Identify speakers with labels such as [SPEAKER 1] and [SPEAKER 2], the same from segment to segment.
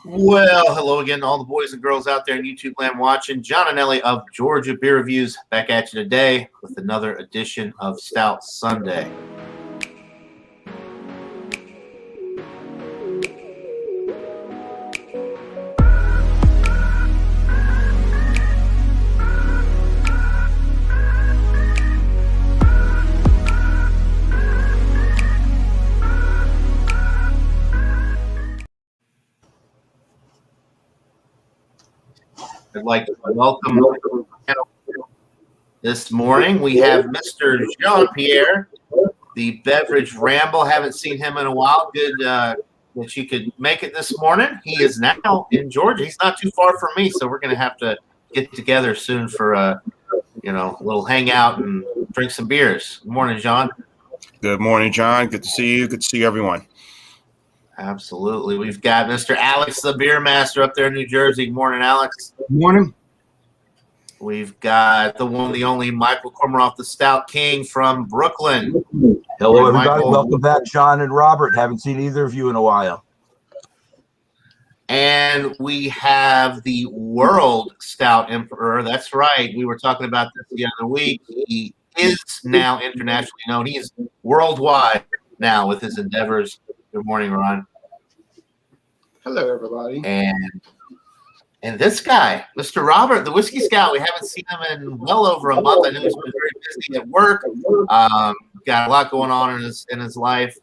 [SPEAKER 1] Well, hello again to all the boys and girls out there in YouTube land watching. John and Ellie of Georgia Beer Reviews back at you today with another edition of Stout Sunday. I'd like to welcome this morning. We have Mr. Jean-Pierre, the Beverage Ramble. Haven't seen him in a while. Good that you could make it this morning. He is now in Georgia. He's not too far from me, so we're going to have to get together soon for a little hangout and drink some beers. Good morning, John.
[SPEAKER 2] Good morning, John. Good to see you. Good to see everyone.
[SPEAKER 1] Absolutely. We've got Mr. Alex, the beer master up there in New Jersey. Good morning, Alex.
[SPEAKER 3] Good morning.
[SPEAKER 1] We've got the one, the only Michael Kormeroff, the Stout King from Brooklyn.
[SPEAKER 3] Hello, everybody.
[SPEAKER 1] Michael.
[SPEAKER 3] Welcome back, John and Robert. Haven't seen either of you in a while.
[SPEAKER 1] And we have the World Stout Emperor. That's right. We were talking about this the other week. He is now internationally known. He is worldwide now with his endeavors. Good morning, Ron.
[SPEAKER 4] Hello, everybody.
[SPEAKER 1] And this guy, Mr. Robert, the Whiskey Scout, we haven't seen him in well over a month. I know he's been very busy at work. Got a lot going on in his life.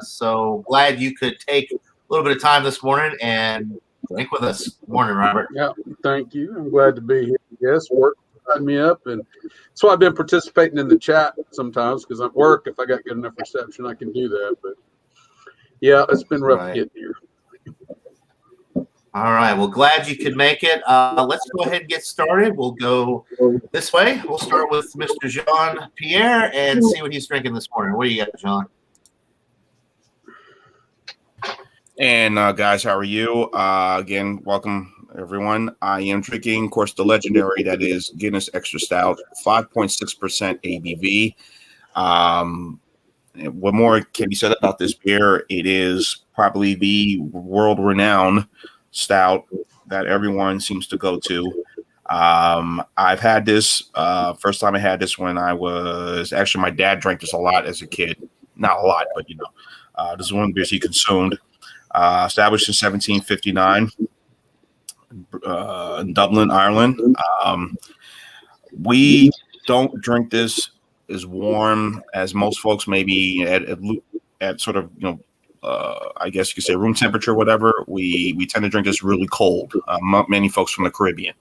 [SPEAKER 1] So glad you could take a little bit of time this morning and drink with us. Good morning, Robert.
[SPEAKER 4] Yeah, thank you. I'm glad to be here. Yes, work tied me up, and so I've been participating in the chat sometimes because I'm at work. If I got good enough reception, I can do that. But yeah, it's been rough getting here.
[SPEAKER 1] All right. Well, glad you could make it. Let's go ahead and get started. We'll go this way. We'll start with Mr. Jean-Pierre and see what he's drinking this morning. What do you got, John?
[SPEAKER 2] And guys, how are you? Again, welcome everyone. I am drinking, of course, the legendary, that is Guinness Extra Stout, 5.6% ABV. What more can be said about this beer? It is probably the world-renowned stout that everyone seems to go to. I've had this first time I had this when I was actually, my dad drank this a lot as a kid. Not a lot, but this is one of the beers he consumed. Established in 1759 in Dublin, Ireland. We don't drink this as warm as most folks maybe at sort of I guess you could say room temperature, whatever. We tend to drink this really cold. Many folks from the Caribbean,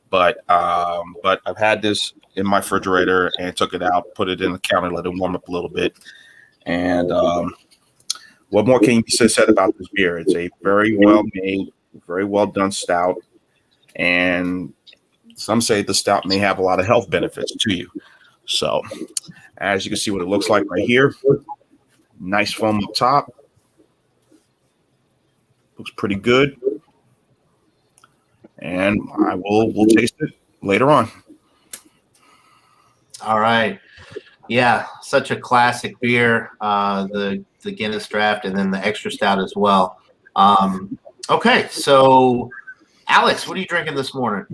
[SPEAKER 2] but I've had this in my refrigerator and took it out, put it in the counter, let it warm up a little bit. And what more can be said about this beer? It's a very well made, very well done stout, and some say the stout may have a lot of health benefits to you. So, as you can see, what it looks like right here, nice foam up top. Looks pretty good, and we'll taste it later on.
[SPEAKER 1] All right, yeah, such a classic beer, the Guinness Draft, and then the Extra Stout as well. Okay, so Alex, what are you drinking this morning?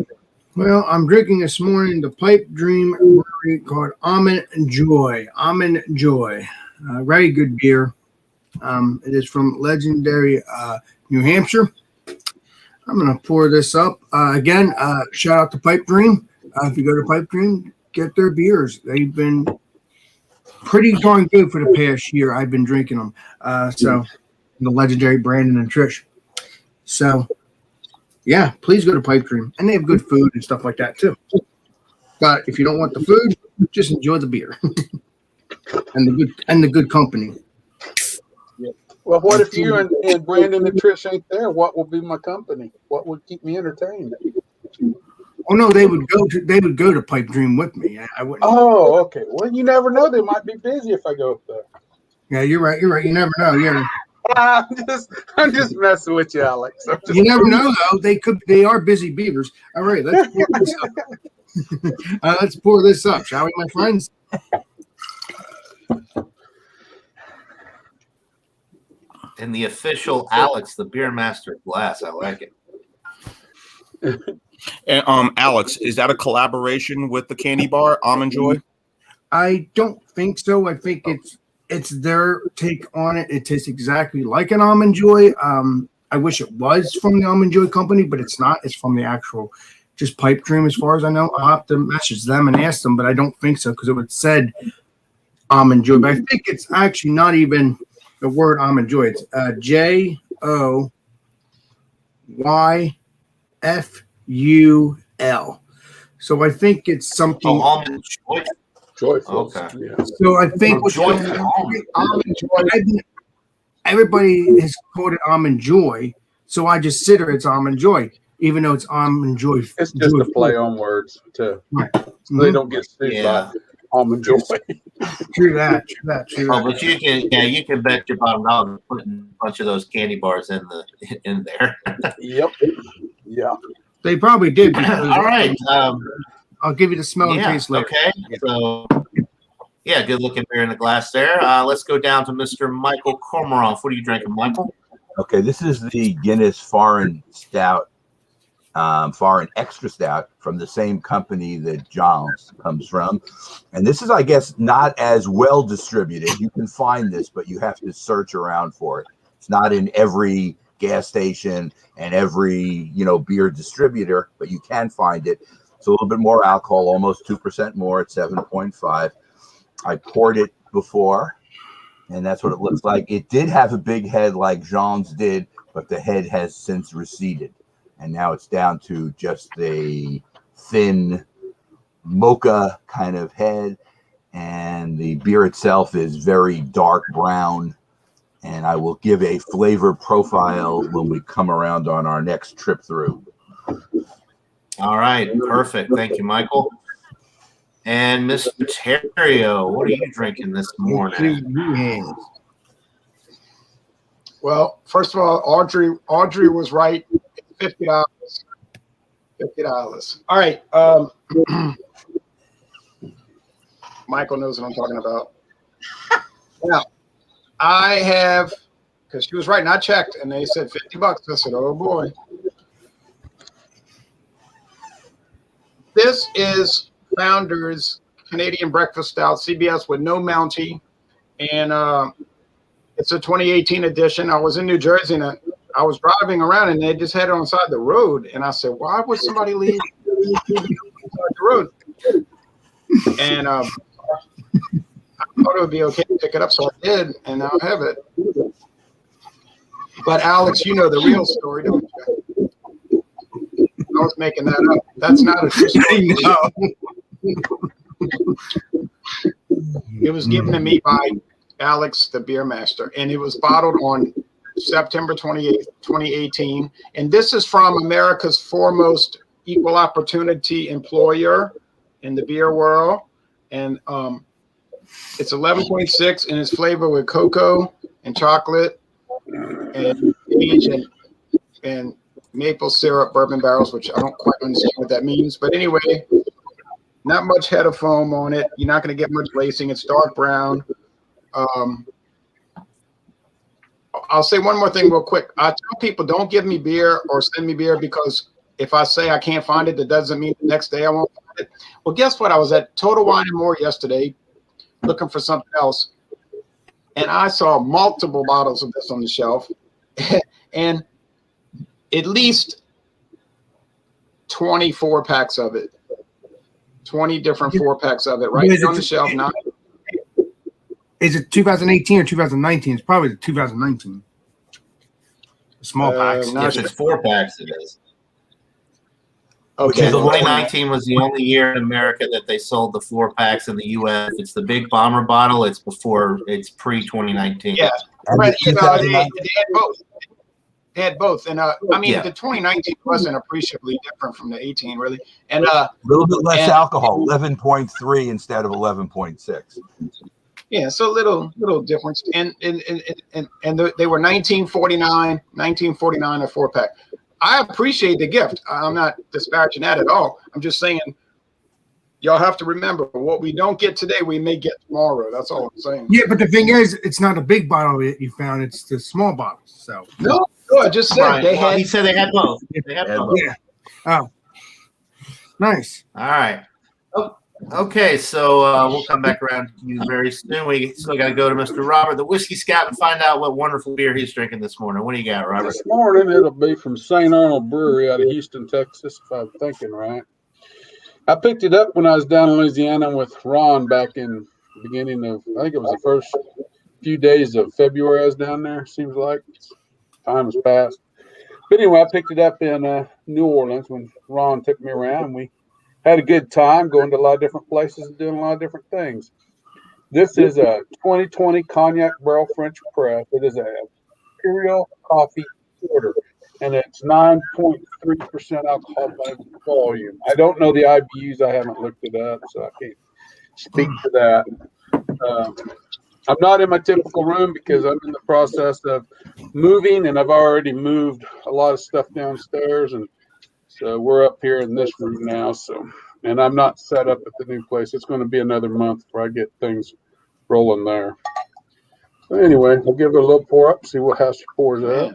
[SPEAKER 5] Well, I'm drinking this morning the Pipe Dream Brewery called Almond Joy. Almond Joy, very good beer. It is from legendary New Hampshire. I'm going to pour this up. Again, shout out to Pipe Dream. If you go to Pipe Dream, get their beers. They've been pretty darn good for the past year. I've been drinking them. So the legendary Brandon and Trish. So, yeah, please go to Pipe Dream. And they have good food and stuff like that, too. But if you don't want the food, just enjoy the beer and the good company.
[SPEAKER 4] Well, what if you and Brandon and Trish ain't there? What will be my company? What would keep me entertained?
[SPEAKER 5] Oh no, they would go to Pipe Dream with me. I wouldn't.
[SPEAKER 4] Oh, okay. Well, you never know. They might be busy if I go up there.
[SPEAKER 5] Yeah, you're right. You never know. Yeah.
[SPEAKER 4] I'm just messing with you, Alex.
[SPEAKER 5] You never know though. They are busy beavers. All right, let's pour this up. Let's pour this up, shall we, my friends?
[SPEAKER 1] in the official Alex, the Beer Master glass. I like it.
[SPEAKER 2] And Alex, is that a collaboration with the candy bar Almond Joy?
[SPEAKER 5] I don't think so. I think it's their take on it. It tastes exactly like an Almond Joy. I wish it was from the Almond Joy company, but it's not. It's from the actual just Pipe Dream, as far as I know. I'll have to message them and ask them, but I don't think so because it would said Almond Joy. But I think it's actually not even the word Almond Joy. It's JOYFUL. So I think it's something.
[SPEAKER 1] Oh, Almond Joy.
[SPEAKER 4] Joyful.
[SPEAKER 1] Okay.
[SPEAKER 4] Yeah.
[SPEAKER 5] So I think
[SPEAKER 1] Oh, joyful.
[SPEAKER 5] Almond Joy. Everybody has called it Almond Joy, so I just consider it's Almond Joy, even though it's Almond Joy.
[SPEAKER 4] It's just a play on words so they don't get sued by Almond Joy.
[SPEAKER 5] True that.
[SPEAKER 1] Oh, but you can bet your bottom dollar putting a bunch of those candy bars in there.
[SPEAKER 4] Yep. Yeah.
[SPEAKER 5] They probably did. Because,
[SPEAKER 1] All right.
[SPEAKER 5] I'll give you the smell and
[SPEAKER 1] Yeah.
[SPEAKER 5] taste later.
[SPEAKER 1] Okay. So, yeah, good looking beer in the glass there. Let's go down to Mr. Michael Kormoroff. What are you drinking, Michael?
[SPEAKER 3] Okay, this is the Guinness Foreign Stout, Foreign Extra Stout from the same company that John's comes from. And this is, I guess, not as well distributed. You can find this, but you have to search around for it. It's not in every gas station and every, beer distributor, but you can find it. It's a little bit more alcohol, almost 2% more at 7.5. I poured it before, and that's what it looks like. It did have a big head like Jean's did, but the head has since receded. And now it's down to just a thin mocha kind of head. And the beer itself is very dark brown. And I will give a flavor profile when we come around on our next trip through.
[SPEAKER 1] All right. Perfect. Thank you, Michael. And Mr. Terrio, what are you drinking this morning?
[SPEAKER 6] Well, first of all, Audrey was right. $50. $50. All right. Michael knows what I'm talking about. Now, I have, because she was right, and I checked, and they said $50. I said, oh boy. This is Founders Canadian Breakfast Stout, CBS with no Mountie, and it's a 2018 edition. I was in New Jersey, and I was driving around, and they just had it on the side of the road, and I said, why would somebody leave on the road? And I thought it would be okay to pick it up, so I did, and now I have it. But Alex, you know the real story, don't you? I was making that up. That's not a true story. It was given to me by Alex, the beer master, and it was bottled on September 28th, 2018. And this is from America's foremost equal opportunity employer in the beer world. And it's 11.6 and it's flavored with cocoa and chocolate and aged and maple syrup bourbon barrels, which I don't quite understand what that means. But anyway, not much head of foam on it. You're not going to get much lacing. It's dark brown. I'll say one more thing real quick. I tell people don't give me beer or send me beer because if I say I can't find it, that doesn't mean the next day I won't find it. Well, guess what? I was at Total Wine and More yesterday looking for something else, and I saw multiple bottles of this on the shelf, and at least 24 packs of it, 20 different 4-packs of it right here on the shelf. Now,
[SPEAKER 5] is it 2018 or 2019? It's probably the 2019. The small packs.
[SPEAKER 1] Yes, it's 4-packs. It is.
[SPEAKER 6] okay.
[SPEAKER 1] 2019 was the only year in America that they sold the 4-packs in the U.S. If it's the big bomber bottle, it's pre-2019.
[SPEAKER 6] Yeah, but you know, they had both. They had both, and I mean, the 2019 wasn't appreciably different from the 18, really, and
[SPEAKER 3] a little bit less alcohol, 11.3 instead of 11.6.
[SPEAKER 6] Yeah, so little difference, and they were 1949 a 4-pack. I appreciate the gift. I'm not disparaging that at all. I'm just saying y'all have to remember, what we don't get today, we may get tomorrow. That's all I'm saying.
[SPEAKER 5] Yeah, but the thing is, it's not a big bottle that you found; it's the small bottles. So
[SPEAKER 6] No, I just said
[SPEAKER 1] Right.
[SPEAKER 6] they
[SPEAKER 1] Well,
[SPEAKER 6] had.
[SPEAKER 1] he said they had both. They had both.
[SPEAKER 5] yeah. Oh, nice.
[SPEAKER 1] All right. Oh, okay, so we'll come back around to you very soon. We still got to go to Mr. Robert, the Whiskey Scout, and find out what wonderful beer he's drinking this morning. What do you got, Robert?
[SPEAKER 4] This morning it'll be from St. Arnold Brewery out of Houston, Texas, if I'm thinking right. I picked it up when I was down in Louisiana with Ron back in the beginning of, I think it was the first few days of February I was down there. Seems like time has passed. But anyway, I picked it up in New Orleans when Ron took me around. We had a good time going to a lot of different places and doing a lot of different things. This is a 2020 Cognac Barrel French Press. It is a Imperial Coffee Porter, and it's 9.3% alcohol by volume. I don't know the IBUs. I haven't looked it up, so I can't speak to that. I'm not in my typical room because I'm in the process of moving, and I've already moved a lot of stuff downstairs, and so we're up here in this room now. So, and I'm not set up at the new place. It's going to be another month before I get things rolling there. So anyway, I'll give it a little pour up, see how she pours up.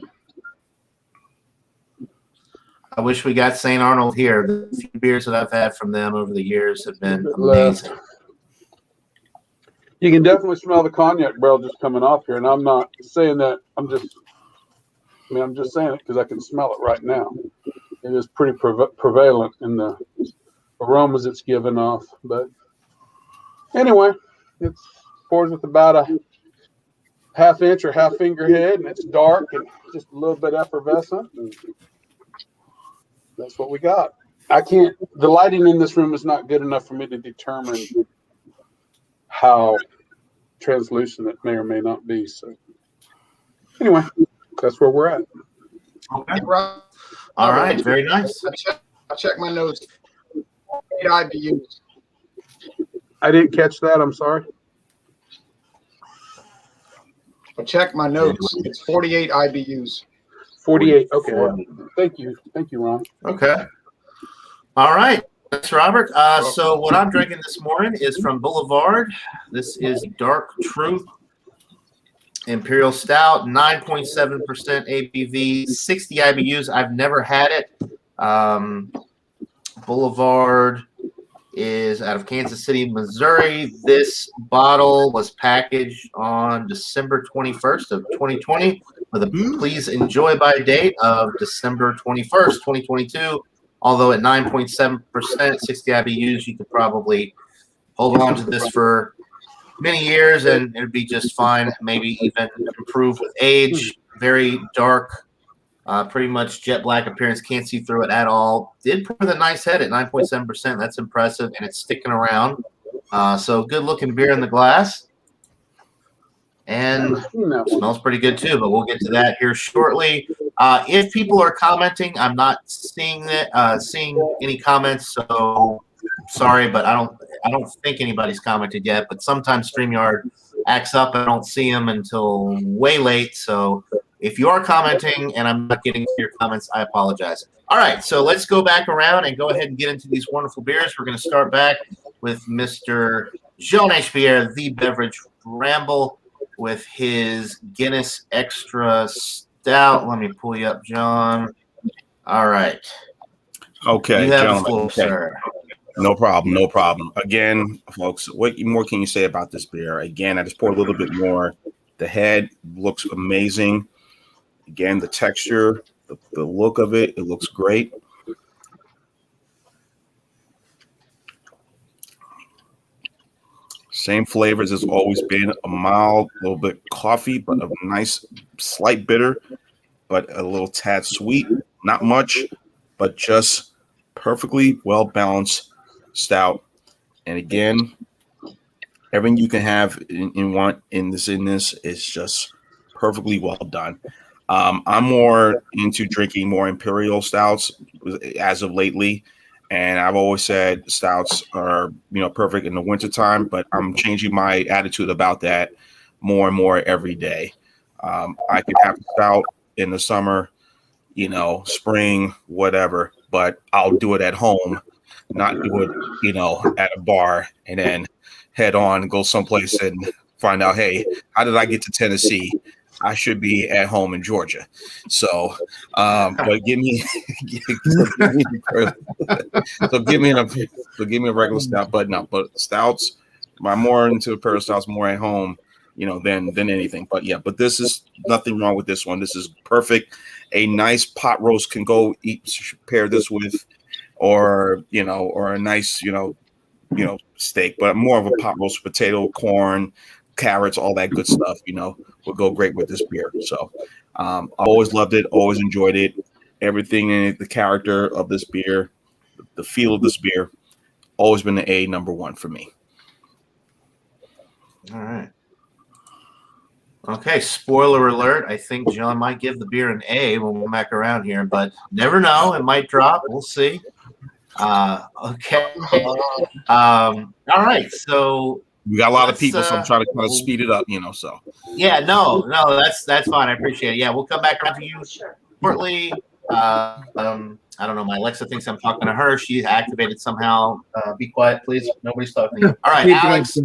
[SPEAKER 1] I wish we got St. Arnold here. The few beers that I've had from them over the years have been amazing.
[SPEAKER 4] You can definitely smell the cognac barrel just coming off here, and I'm not saying that. I'm just saying it because I can smell it right now. It is pretty prevalent in the aromas it's giving off. But anyway, it pours with about a half inch or half finger head, and it's dark and just a little bit effervescent. And that's what we got. The lighting in this room is not good enough for me to determine how translucent it may or may not be. So anyway, that's where we're at.
[SPEAKER 1] Okay. All right. Very nice.
[SPEAKER 6] I check my notes. IBUs.
[SPEAKER 4] I didn't catch that. I'm sorry.
[SPEAKER 6] I checked my notes. It's 48 IBUs.
[SPEAKER 4] 48. Okay. Thank you, Ron.
[SPEAKER 1] Okay. All right. Thanks, Robert. So what I'm drinking this morning is from Boulevard. This is Dark Truth Imperial Stout, 9.7% ABV, 60 IBUs. I've never had it. Boulevard is out of Kansas City, Missouri. This bottle was packaged on December 21st of 2020 with a please enjoy by date of December 21st, 2022. Although at 9.7%, 60 IBUs, you could probably hold on to this for many years and it'd be just fine. Maybe even improve with age. Very dark, pretty much jet black appearance. Can't see through it at all. Did pour with a nice head at 9.7%. That's impressive, and it's sticking around. So good looking beer in the glass. And smells pretty good too, but we'll get to that here shortly. If people are commenting, I'm not seeing any comments, so sorry, but I don't think anybody's commented yet. But sometimes StreamYard acts up, and I don't see them until way late. So if you are commenting and I'm not getting to your comments, I apologize. All right, so let's go back around and go ahead and get into these wonderful beers. We're going to start back with Mr. Jean H. Pierre, the Beverage Ramble, with his Guinness Extra Stout. Let me pull you up, John. All right.
[SPEAKER 2] Okay,
[SPEAKER 1] you have
[SPEAKER 2] gentlemen.
[SPEAKER 1] the floor,
[SPEAKER 2] Okay.
[SPEAKER 1] sir.
[SPEAKER 2] No problem. No problem. Again, folks, what more can you say about this beer? Again, I just poured a little bit more. The head looks amazing. Again, the texture, the look of it, it looks great. Same flavors as always been. A mild, little bit coffee, but a nice slight bitter, but a little tad sweet. Not much, but just perfectly well balanced stout. And again, everything you can have in this is just perfectly well done. I'm more into drinking more imperial stouts as of lately. And I've always said stouts are, perfect in the wintertime, but I'm changing my attitude about that more and more every day. I could have a stout in the summer, spring, whatever, but I'll do it at home not do it, you know, at a bar and then head on, go someplace and find out, hey, how did I get to Tennessee? I should be at home in Georgia. So, but give me a regular stout. But no, but stouts, I'm more into a pair of stouts, more at home, you know, than anything. But yeah, but this is nothing wrong with this one. This is perfect. A nice pot roast can go pair this with, or you know, or a nice, you know, steak, but more of a pot roast, potato, corn, carrots, all that good stuff, you know, will go great with this beer. So I always loved it, always enjoyed it. Everything in it, the character of this beer, the feel of this beer, always been the number one for me.
[SPEAKER 1] All right. Okay, spoiler alert. I think John might give the beer an A when we're back around here, but never know. It might drop. We'll see. Okay. All right. So
[SPEAKER 2] we got a lot of people, so I'm trying to kind of speed it up, you know. So
[SPEAKER 1] yeah, no, that's fine. I appreciate it. Yeah, we'll come back around to you shortly. I don't know. My Alexa thinks I'm talking to her. She's activated somehow. Be quiet, please. Nobody's talking to you. All right, Alex.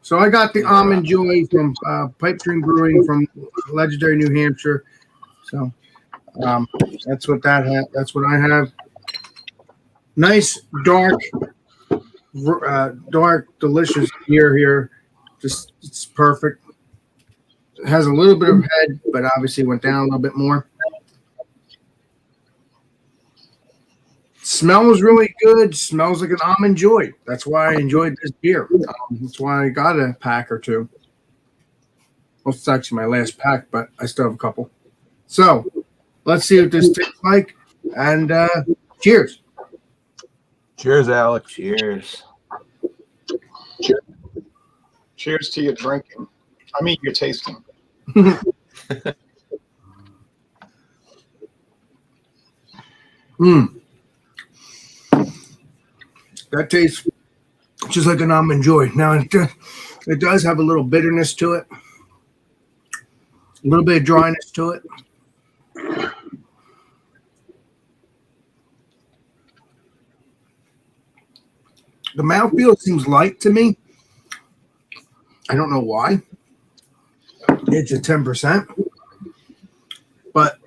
[SPEAKER 5] So I got the Almond Joy from Pipe Dream Brewing from legendary New Hampshire. So that's what that's what I have. Nice, dark, delicious beer here. Just it's perfect. It has a little bit of head, but obviously went down a little bit more. Smells really good. Smells like an Almond Joy. That's why I enjoyed this beer. That's why I got a pack or two. Well, it's actually my last pack, but I still have a couple. So let's see what this tastes like. And cheers.
[SPEAKER 3] Cheers, Alex.
[SPEAKER 1] Cheers.
[SPEAKER 6] Cheers to your drinking. I mean, your tasting.
[SPEAKER 5] That tastes just like an Almond Joy. Now, it does have a little bitterness to it, a little bit of dryness to it. The mouthfeel seems light to me. I don't know why. It's a 10%, but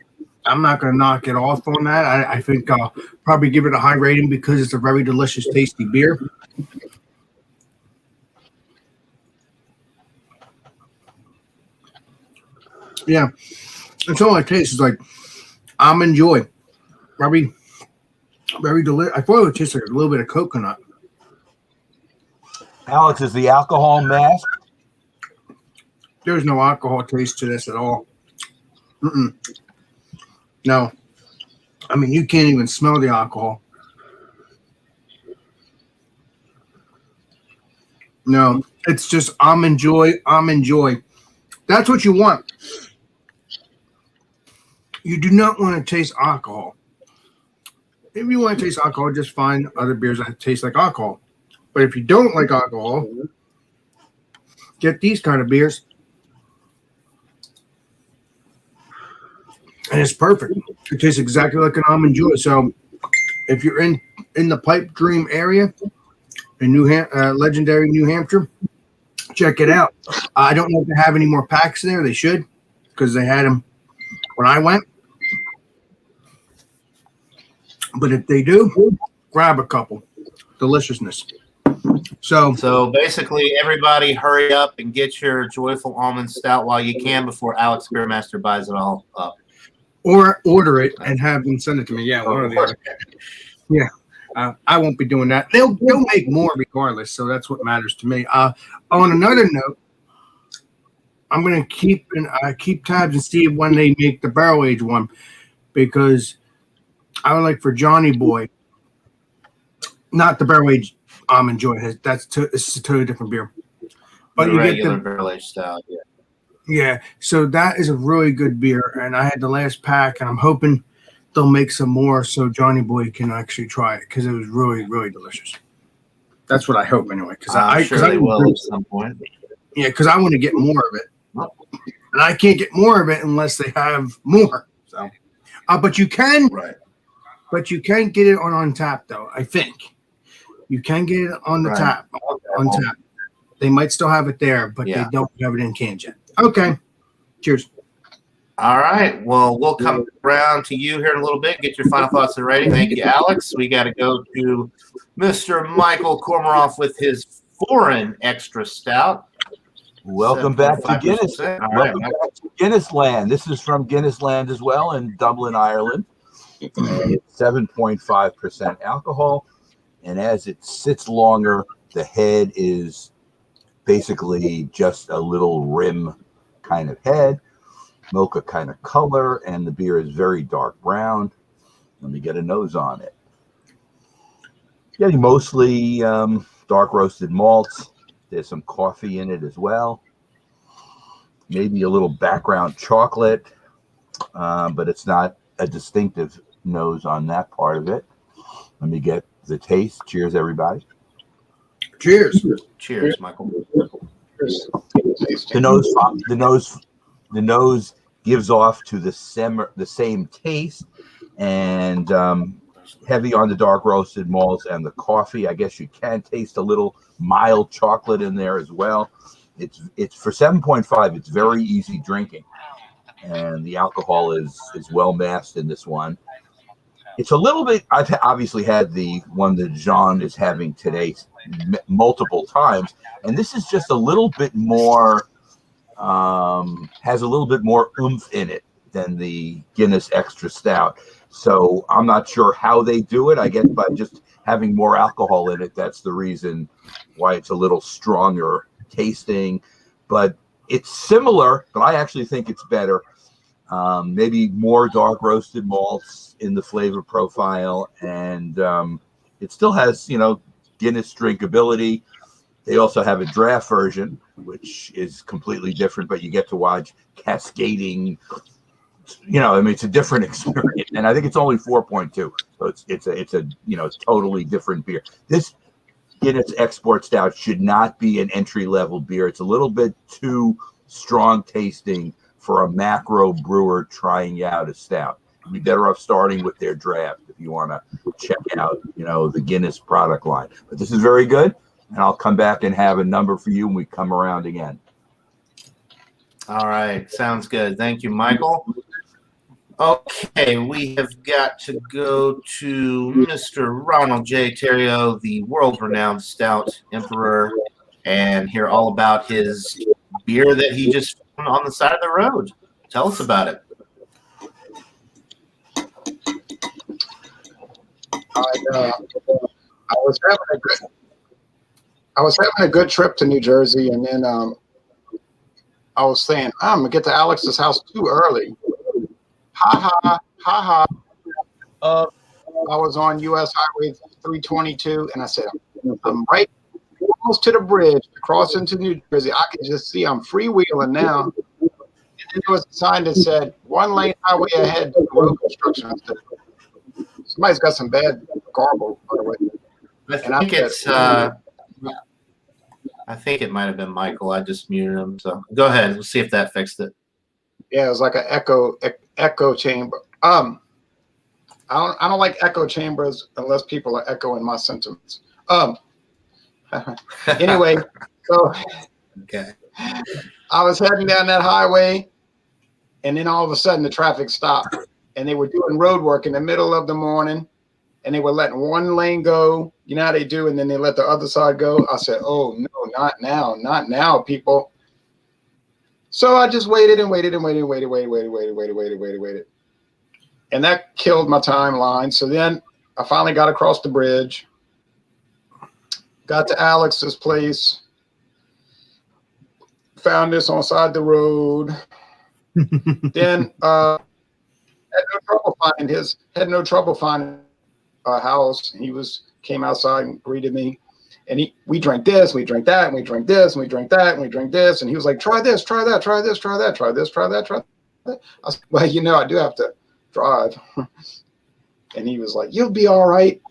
[SPEAKER 5] I'm not going to knock it off on that. I think I'll probably give it a high rating because it's a very delicious, tasty beer. Yeah, that's all it tastes is like Almond Joy. Very, very delicious. I thought it would taste like a little bit of coconut.
[SPEAKER 3] Alex, is the alcohol masked?
[SPEAKER 5] There's no alcohol taste to this at all. No. I mean, you can't even smell the alcohol. No, it's just Almond Joy, Almond Joy. That's what you want. You do not want to taste alcohol. If you want to taste alcohol, just find other beers that taste like alcohol. But if you don't like alcohol, get these kind of beers. And it's perfect. It tastes exactly like an Almond Joy. So if you're in the Pipe Dream area in legendary New Hampshire, check it out. I don't know if they have any more packs there. They should, because they had them when I went. But if they do, grab a couple. Deliciousness. So
[SPEAKER 1] basically, everybody hurry up and get your Joyful Almond Stout while you can before Alex Beermaster buys it all up.
[SPEAKER 5] Or order it and have them send it to me. Yeah, one or the other. Yeah, I won't be doing that. They'll make more regardless, so that's what matters to me. On another note, I'm going to keep tabs and see when they make the barrel age one, because I would like for Johnny Boy, not the barrel age Almond Joy. It's a totally different beer.
[SPEAKER 1] But you regular get the barrel age style, yeah.
[SPEAKER 5] Yeah, so that is a really good beer, and I had the last pack, and I'm hoping they'll make some more so Johnny Boy can actually try it, because it was really, really delicious. That's what I hope anyway. Because I'm sure they will at some point. Yeah, because I want to get more of it, and I can't get more of it unless they have more. So, but you can but you can get it on tap though. I think you can get it on the
[SPEAKER 1] Right.
[SPEAKER 5] tap. On tap, they might still have it there, but they don't have it in cans yet. Okay, cheers.
[SPEAKER 1] All right. Well, we'll come around to you here in a little bit. Get your final thoughts and rating. Thank you, Alex. We got to go to Mr. Michael Kormaroff with his foreign extra stout.
[SPEAKER 3] Welcome back to Guinness.
[SPEAKER 1] All right.
[SPEAKER 3] Welcome back to Guinness Land. This is from Guinness Land as well in Dublin, Ireland. It's 7.5% alcohol. And as it sits longer, the head is basically just a little rim kind of head, mocha kind of color, and the beer is very dark brown. Let me get a nose on it. Getting mostly dark roasted malts. There's some coffee in it as well. Maybe a little background chocolate, but it's not a distinctive nose on that part of it. Let me get the taste. Cheers, everybody.
[SPEAKER 5] Cheers.
[SPEAKER 1] Cheers, Michael.
[SPEAKER 3] The nose gives off to the same taste, and heavy on the dark roasted malts and the coffee. I guess you can taste a little mild chocolate in there as well. It's for 7.5. It's very easy drinking, and the alcohol is well masked in this one. It's a little bit. I've obviously had the one that Jean is having today multiple times, and this is just a little bit more. Has a little bit more oomph in it than the Guinness Extra Stout. So I'm not sure how they do it. I guess by just having more alcohol in it, that's the reason why it's a little stronger tasting. But it's similar, but I actually think it's better. Maybe more dark roasted malts in the flavor profile, and it still has, Guinness drinkability. They also have a draft version, which is completely different, but you get to watch cascading. It's a different experience, and I think it's only 4.2, so it's a totally different beer. This Guinness Export Stout should not be an entry level beer. It's a little bit too strong tasting for a macro brewer trying out a stout. You'd be better off starting with their draft if you want to check out, the Guinness product line. But this is very good, and I'll come back and have a number for you when we come around again.
[SPEAKER 1] All right. Sounds good. Thank you, Michael. Okay, we have got to go to Mr. Ronald J. Theriault, the world-renowned stout emperor, and hear all about his beer that he just found on the side of the road. Tell us about it.
[SPEAKER 6] I was having a good trip to New Jersey, and then I was saying, I'm gonna get to Alex's house too early. Ha ha ha ha. I was on U.S. Highway 322, and I said, I'm right almost to the bridge, across into New Jersey. I can just see I'm freewheeling now. And then there was a sign that said, 1-lane highway ahead, road construction. I said, somebody's got some bad garble, by the way.
[SPEAKER 1] I think it might have been Michael. I just muted him. So go ahead. We'll see if that fixed it.
[SPEAKER 6] Yeah, it was like an echo chamber. I don't like echo chambers unless people are echoing my sentiments. Anyway, so
[SPEAKER 1] okay.
[SPEAKER 6] I was heading down that highway, and then all of a sudden the traffic stopped, and they were doing road work in the middle of the morning, and they were letting one lane go. You know how they do, and then they let the other side go. I said, "Oh no, not now, people." So I just waited and waited and waited, and that killed my timeline. So then I finally got across the bridge, got to Alex's place, found this on side the road. Then had no trouble finding a house. He came outside and greeted me, and we drank this, we drank that, and we drank this, and we drank that, and we drank this, and he was like, try this, try that, try this, try that, try this, try that, try that. I said, well, I do have to drive. And he was like, you'll be all right,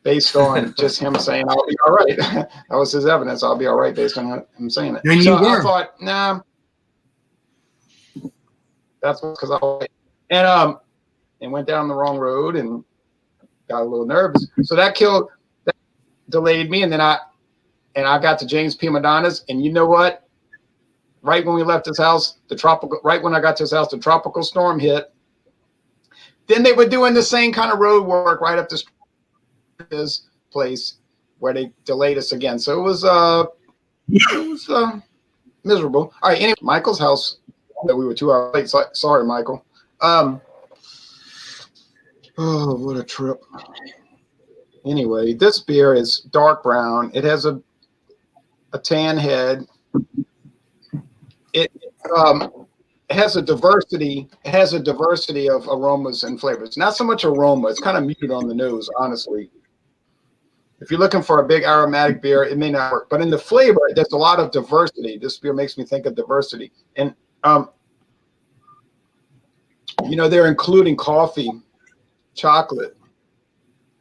[SPEAKER 6] based on just him saying I'll be all right. That was his evidence. I'll be all right based on him saying it.
[SPEAKER 5] And
[SPEAKER 6] so
[SPEAKER 5] you were.
[SPEAKER 6] I thought, nah, that's because I. And and went down the wrong road and got a little nervous. So that delayed me. And then I got to James P. Madonna's, and you know what? Right when we left his house, right when I got to his house, the tropical storm hit. Then they were doing the same kind of road work right up the street to his place where they delayed us again. So it was miserable. All right, anyway, Michael's house that we were 2 hours late. Sorry, Michael. Oh, what a trip. Anyway, this beer is dark brown. It has a tan head. It has a diversity. It has a diversity of aromas and flavors. Not so much aroma. It's kind of muted on the nose, honestly. If you're looking for a big aromatic beer, it may not work. But in the flavor, there's a lot of diversity. This beer makes me think of diversity. And they're including coffee, chocolate,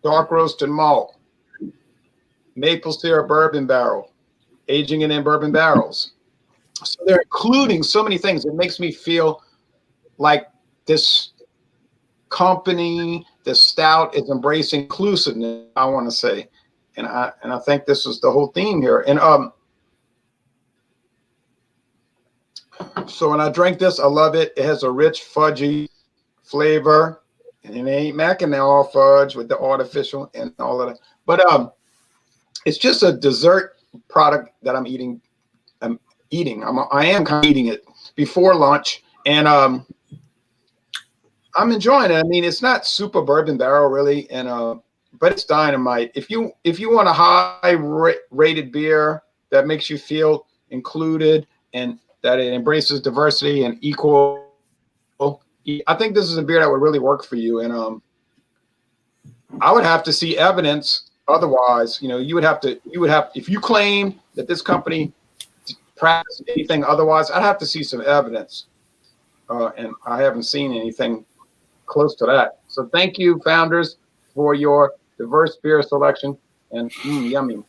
[SPEAKER 6] dark roasted malt, maple syrup bourbon barrel, aging it in bourbon barrels. So they're including so many things. It makes me feel like this company, the Stout, is embracing inclusiveness, I want to say. And I think this is the whole theme here. And so when I drink this, I love it. It has a rich, fudgy flavor. And it ain't Mackinac fudge with the artificial and all of that. But it's just a dessert product that I'm eating. I am kind of eating it before lunch, and I'm enjoying it. I mean, it's not super bourbon barrel really, and but it's dynamite. If you want a high rated beer that makes you feel included and that it embraces diversity and equal, I think this is a beer that would really work for you. And I would have to see evidence. Otherwise, you would have if you claim that this company practice anything otherwise, I'd have to see some evidence, and I haven't seen anything close to that. So thank you, founders, for your diverse beer selection, and yummy.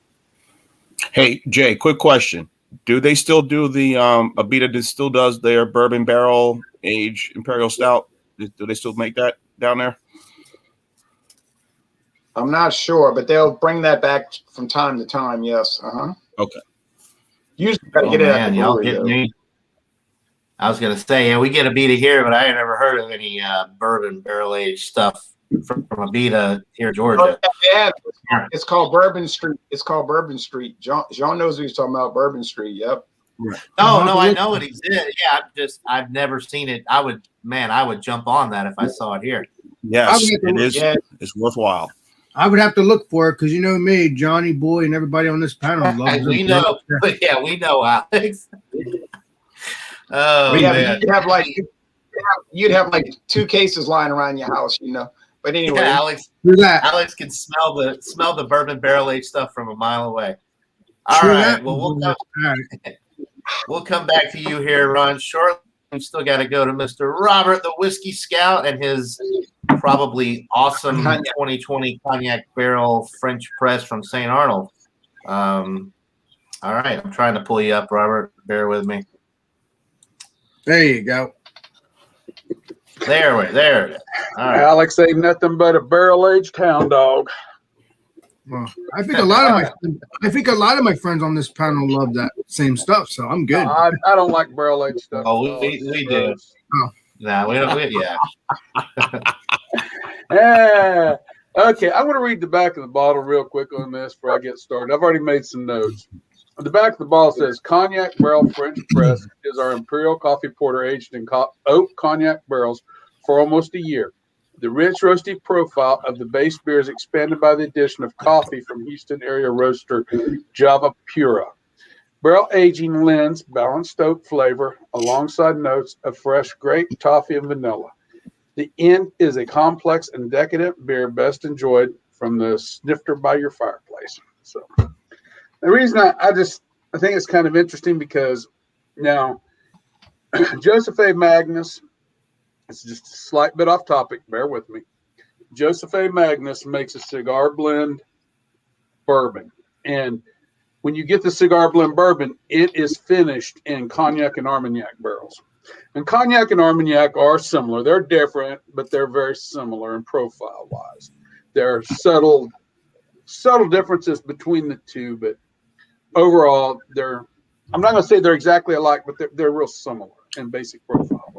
[SPEAKER 2] Hey, Jay, quick question. Do they still do the Abita still does their bourbon barrel aged Imperial Stout? Do they still make that down there?
[SPEAKER 6] I'm not sure, but they'll bring that back from time to time. Yes.
[SPEAKER 2] Okay.
[SPEAKER 6] Usually gotta get it at the brewery,
[SPEAKER 1] get me. I was gonna say, yeah, we get Abita here, but I ain't never heard of any bourbon barrel aged stuff from Abita here in Georgia.
[SPEAKER 6] Yeah, it's called Bourbon Street. It's called Bourbon Street. John knows what he's talking about. Bourbon Street. Yep.
[SPEAKER 1] No, I know it exists. Yeah, I've never seen it. I would jump on that if I saw it here.
[SPEAKER 2] Yes, it is. Yeah. It's worthwhile.
[SPEAKER 5] I would have to look for it because you know me, Johnny Boy, and everybody on this panel loves it.
[SPEAKER 1] We know, we know, Alex. Oh,
[SPEAKER 6] yeah,
[SPEAKER 1] man.
[SPEAKER 6] You'd have like 2 cases lying around your house, But anyway,
[SPEAKER 1] yeah, Alex can smell the bourbon barrel aged stuff from a mile away. All right, well we'll come back to you here, Ron. Shortly, we've still got to go to Mr. Robert, the Whiskey Scout, and his probably awesome 2020 cognac barrel French press from St. Arnold. All right, I'm trying to pull you up, Robert. Bear with me.
[SPEAKER 5] There you go.
[SPEAKER 1] There it is. All right.
[SPEAKER 4] Alex ain't nothing but a barrel-aged hound dog.
[SPEAKER 5] Well, I think a lot of my friends on this panel love that same stuff, so I'm good.
[SPEAKER 4] I don't like barrel-aged stuff.
[SPEAKER 1] Oh, we do. Oh. No, we don't. Yeah.
[SPEAKER 4] Yeah. Okay, I'm going to read the back of the bottle real quick on this before I get started. I've already made some notes. On the back of the bottle says, Cognac Barrel French Press is our Imperial Coffee Porter aged in oak cognac barrels for almost a year. The rich roasty profile of the base beer is expanded by the addition of coffee from Houston area roaster Java Pura. Barrel aging lends balanced oak flavor alongside notes of fresh grape, toffee, and vanilla. The end is a complex and decadent beer best enjoyed from the snifter by your fireplace. So the reason I think it's kind of interesting because now Joseph A. Magnus, it's just a slight bit off topic, bear with me. Joseph A. Magnus makes a cigar blend bourbon. And when you get the cigar blend bourbon, it is finished in cognac and Armagnac barrels. And Cognac and Armagnac are similar. They're different, but they're very similar in profile-wise. There are subtle differences between the two, but overall, I'm not going to say they're exactly alike, but they're real similar in basic profile.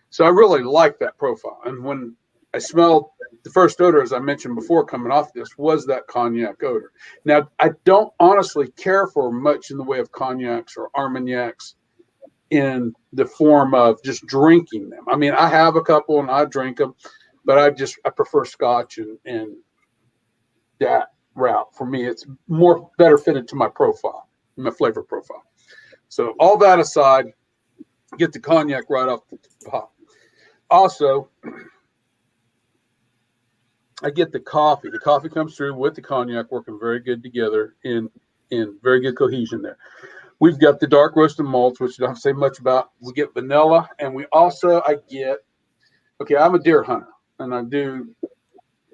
[SPEAKER 4] So I really like that profile. And when I smelled the first odor, as I mentioned before, coming off this, was that cognac odor. Now, I don't honestly care for much in the way of cognacs or Armagnacs in the form of just drinking them. I mean, I have a couple and I drink them, but I prefer Scotch and that route. For me, it's better fitted to my profile, my flavor profile. So all that aside, get the cognac right off the top. Also, I get the coffee. The coffee comes through with the cognac working very good together in very good cohesion there. We've got the dark roasted malts, which I don't have to say much about. We get vanilla, and I'm a deer hunter, and I do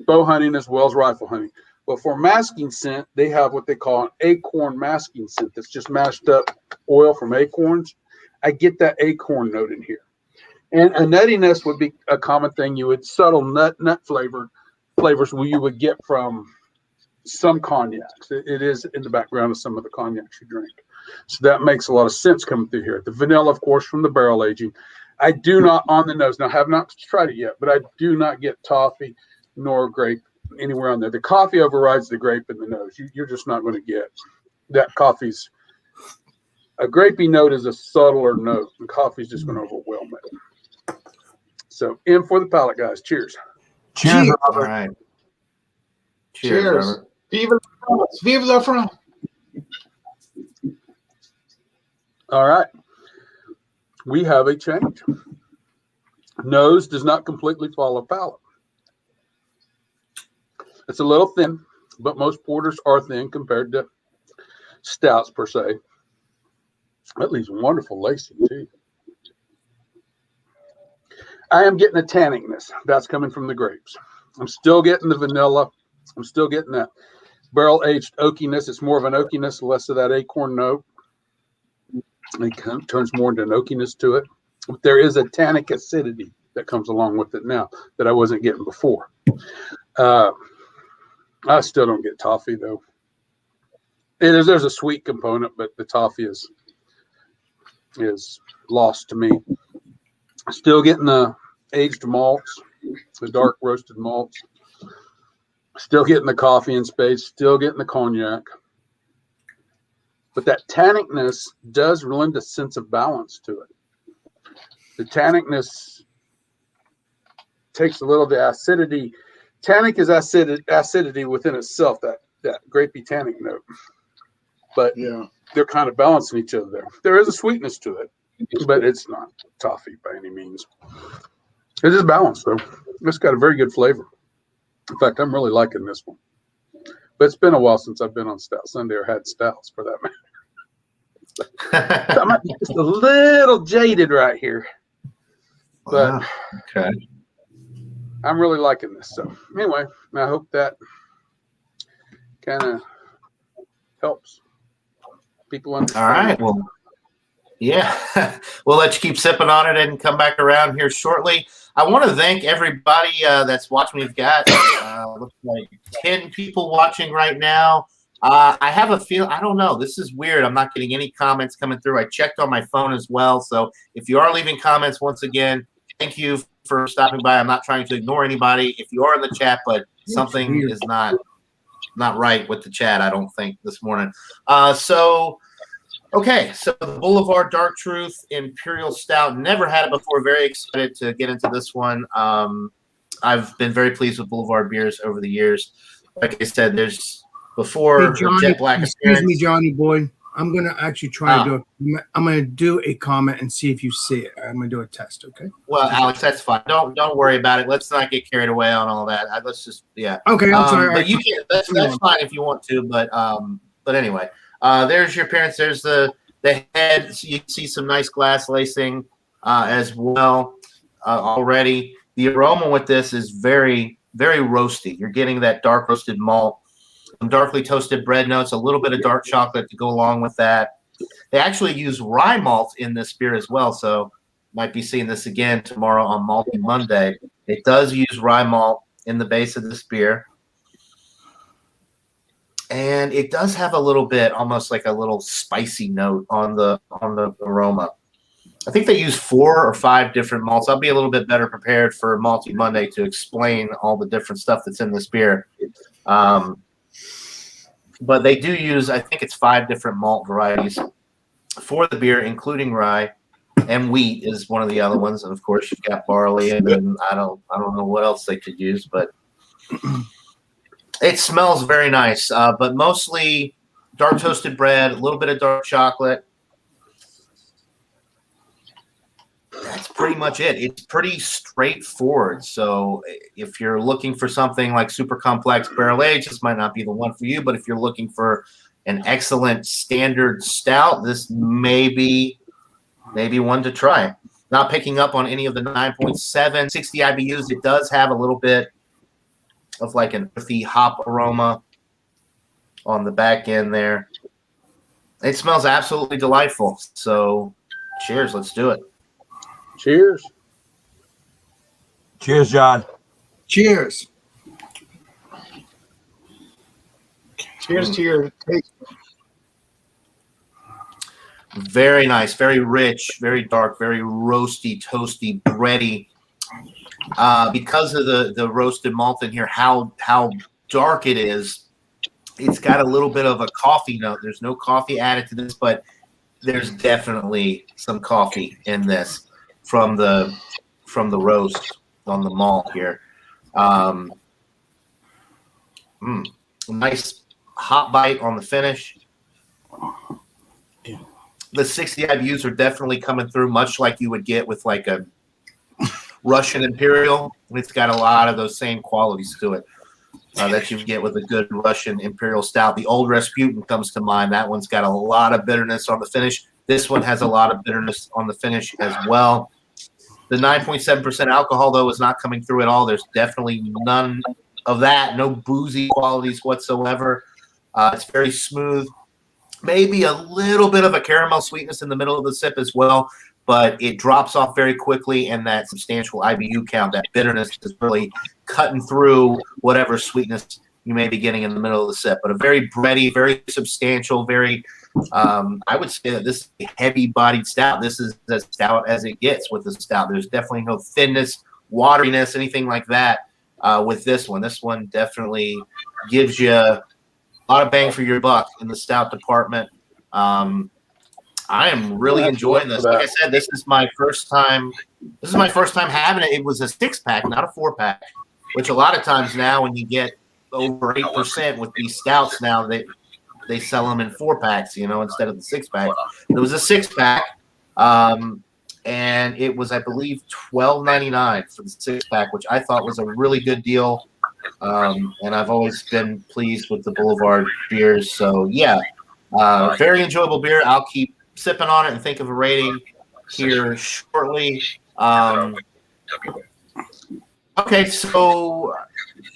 [SPEAKER 4] bow hunting as well as rifle hunting. Well, for masking scent, they have what they call an acorn masking scent. That's just mashed up oil from acorns. I get that acorn note in here. And a nuttiness would be a common thing. You would subtle nut flavors you would get from some cognacs. It is in the background of some of the cognacs you drink. So that makes a lot of sense coming through here. The vanilla, of course, from the barrel aging. I do not, on the nose, now I have not tried it yet, but I do not get toffee nor grape anywhere on there. The coffee overrides the grape in the nose. You're just not going to get that. A grapey note is a subtler note, and coffee is just going to overwhelm it. So in for the palate, guys. Cheers.
[SPEAKER 3] Cheers.
[SPEAKER 1] All right. Cheers. Robert.
[SPEAKER 6] Vive la France. Vive la France.
[SPEAKER 4] All right. We have a change. Nose does not completely follow palate. It's a little thin, but most porters are thin compared to stouts per se. That leaves wonderful lacing too. I am getting a tannicness. That's coming from the grapes. I'm still getting the vanilla. I'm still getting that barrel-aged oakiness. It's more of an oakiness, less of that acorn note. It kind of turns more into an oakiness to it. But there is a tannic acidity that comes along with it now that I wasn't getting before. I still don't get toffee, though. There's a sweet component, but the toffee is lost to me. Still getting the aged malts, the dark roasted malts. Still getting the coffee in spades. Still getting the cognac. But that tannicness does lend a sense of balance to it. The tannicness takes a little of the acidity. Tannic is acidity within itself, that grapey tannic note. But
[SPEAKER 6] Yeah.
[SPEAKER 4] they're kind of balancing each other there. There is a sweetness to it, but it's not toffee by any means. It is balanced, though. It's got a very good flavor. In fact, I'm really liking this one. But it's been a while since I've been on Stout Sunday or had stouts, for that matter. So I might be just a little jaded right here. But
[SPEAKER 1] Wow. Okay.
[SPEAKER 4] I'm really liking this. So anyway, I hope that kind of helps people understand.
[SPEAKER 1] All right. Well, yeah, we'll let you keep sipping on it and come back around here shortly. I want to thank everybody that's watching. We've got looks like 10 people watching right now. I have a feel. I don't know. This is weird. I'm not getting any comments coming through. I checked on my phone as well. So if you are leaving comments, once again, thank you for stopping by. I'm not trying to ignore anybody. If you are in the chat, but something is not right with the chat, I don't think, this morning. Okay, so the Boulevard Dark Truth Imperial Stout. Never had it before. Very excited to get into this one. I've been very pleased with Boulevard beers over the years. Like I said, there's before
[SPEAKER 5] Johnny,
[SPEAKER 1] Jet Black
[SPEAKER 5] excuse
[SPEAKER 1] appearance.
[SPEAKER 5] me, Johnny boy. I'm gonna actually try to do. I'm gonna do a comment and see if you see it. I'm gonna do a test. Okay.
[SPEAKER 1] Well, Alex, that's fine. Don't worry about it. Let's not get carried away on all that. Let's just
[SPEAKER 5] Okay, I'm sorry.
[SPEAKER 1] But you can. That's fine if you want to. But anyway, there's your appearance. There's the head. So you can see some nice glass lacing as well already. The aroma with this is very, very roasty. You're getting that dark roasted malt, some darkly toasted bread notes, a little bit of dark chocolate to go along with that. They actually use rye malt in this beer as well, so might be seeing this again tomorrow on Malty Monday. It does use rye malt in the base of this beer. And it does have a little bit, almost like a little spicy note on the aroma. I think they use 4 or 5 different malts. I'll be a little bit better prepared for Malty Monday to explain all the different stuff that's in this beer. But they do use, I think it's 5 different malt varieties for the beer, including rye, and wheat is one of the other ones. And of course, you've got barley, and then I don't know what else they could use, but it smells very nice. But mostly dark toasted bread, a little bit of dark chocolate. That's pretty much it. It's pretty straightforward. So if you're looking for something like super complex barrel aged, this might not be the one for you. But if you're looking for an excellent standard stout, this may be one to try. Not picking up on any of the 9.7, 60 IBUs. It does have a little bit of like an earthy hop aroma on the back end there. It smells absolutely delightful. So cheers. Let's do it.
[SPEAKER 4] Cheers.
[SPEAKER 3] Cheers, John.
[SPEAKER 5] Cheers.
[SPEAKER 6] Cheers to your taste.
[SPEAKER 1] Very nice, very rich, very dark, very roasty, toasty, bready. Because of the roasted malt in here, how dark it is, it's got a little bit of a coffee note. There's no coffee added to this, but there's definitely some coffee in this from the roast on the malt here. Nice hot bite on the finish. The 60 IBUs are definitely coming through, much like you would get with like a Russian Imperial. It's got a lot of those same qualities to it that you get with a good Russian Imperial Stout. The Old Rasputin comes to mind. That one's got a lot of bitterness on the finish. This one has a lot of bitterness on the finish as well. The 9.7% alcohol, though, is not coming through at all. There's definitely none of that, no boozy qualities whatsoever. It's very smooth. Maybe a little bit of a caramel sweetness in the middle of the sip as well, but it drops off very quickly, and that substantial IBU count, that bitterness is really cutting through whatever sweetness you may be getting in the middle of the sip. But a very bready, very substantial, very I would say that this is a heavy-bodied stout. This is as stout as it gets with the stout. There's definitely no thinness, wateriness, anything like that with this one. This one definitely gives you a lot of bang for your buck in the stout department. I am really enjoying this. Like I said, this is my first time. This is my first time having it. It was a 6-pack, not a 4-pack, which a lot of times now when you get over 8% with these stouts now, they sell them in 4-packs, instead of the 6-pack. It was a 6-pack, and it was, I believe, $12.99 for the 6-pack, which I thought was a really good deal. And I've always been pleased with the Boulevard beers. So, yeah, very enjoyable beer. I'll keep sipping on it and think of a rating here shortly. Okay, so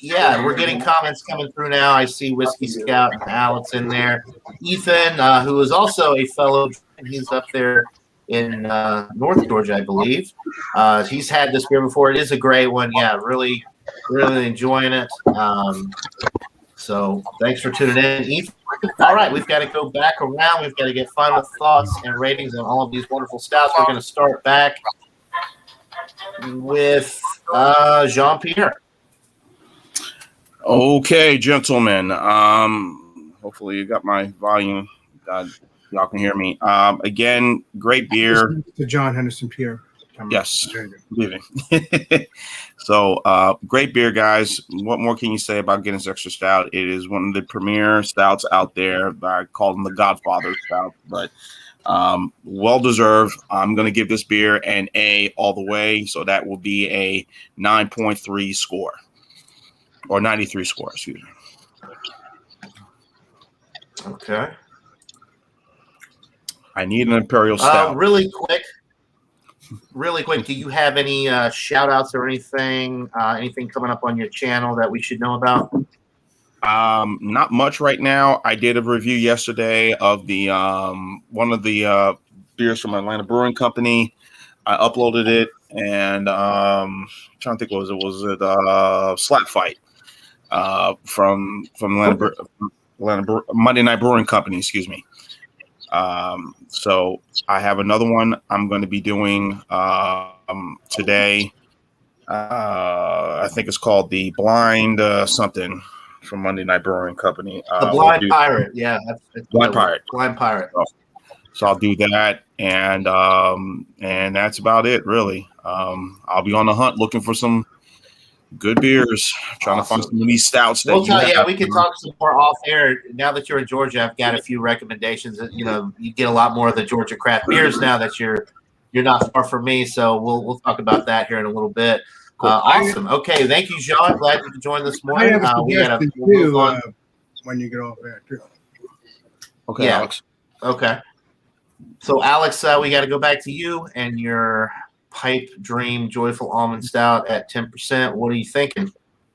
[SPEAKER 1] yeah, we're getting comments coming through now. I see Whiskey Scout and Alex in there. Ethan, who is also a fellow, he's up there in North Georgia, I believe. He's had this beer before. It is a great one. Yeah, really, really enjoying it. So thanks for tuning in, Ethan. All right, we've got to go back around. We've got to get final thoughts and ratings on all of these wonderful stouts. We're going to start back with Jean-Pierre.
[SPEAKER 2] Okay, gentlemen. Hopefully you got my volume. Y'all can hear me. Again, great beer.
[SPEAKER 5] To John Henderson Pierre.
[SPEAKER 2] Yes. Leaving. So, great beer, guys. What more can you say about Guinness Extra Stout? It is one of the premier stouts out there. I call them the Godfather Stout, but well deserved. I'm going to give this beer an A all the way. So that will be a 9.3 score or 93 score. Excuse me.
[SPEAKER 1] Okay.
[SPEAKER 2] I need an Imperial Stout.
[SPEAKER 1] Really quick. Do you have any shout outs or anything coming up on your channel that we should know about?
[SPEAKER 2] Not much right now. I did a review yesterday of the one of the beers from Atlanta Brewing Company. I uploaded it, and I'm trying to think what was it Slap Fight from Atlanta Monday Night Brewing Company, excuse me. So I have another one I'm going to be doing today. I think it's called the Blind something from Monday Night Brewing Company.
[SPEAKER 1] The Blind Pirate, yeah, that's
[SPEAKER 2] Blind Pirate.
[SPEAKER 1] Blind Pirate.
[SPEAKER 2] So I'll do that, and that's about it, really. I'll be on the hunt looking for some good beers, trying to find some of these stouts that
[SPEAKER 1] we can talk some more off air. Now that you're in Georgia, I've got a few recommendations. You know, you get a lot more of the Georgia craft beers now that you're not far from me. So we'll talk about that here in a little bit. Cool. Awesome. Okay, thank you, John. Glad you could join this morning.
[SPEAKER 5] We'll when you get off air too.
[SPEAKER 2] Okay, yeah. Alex.
[SPEAKER 1] Okay. So Alex, we got to go back to you and your Pipe Dream Joyful Almond Stout at 10%. What are you thinking?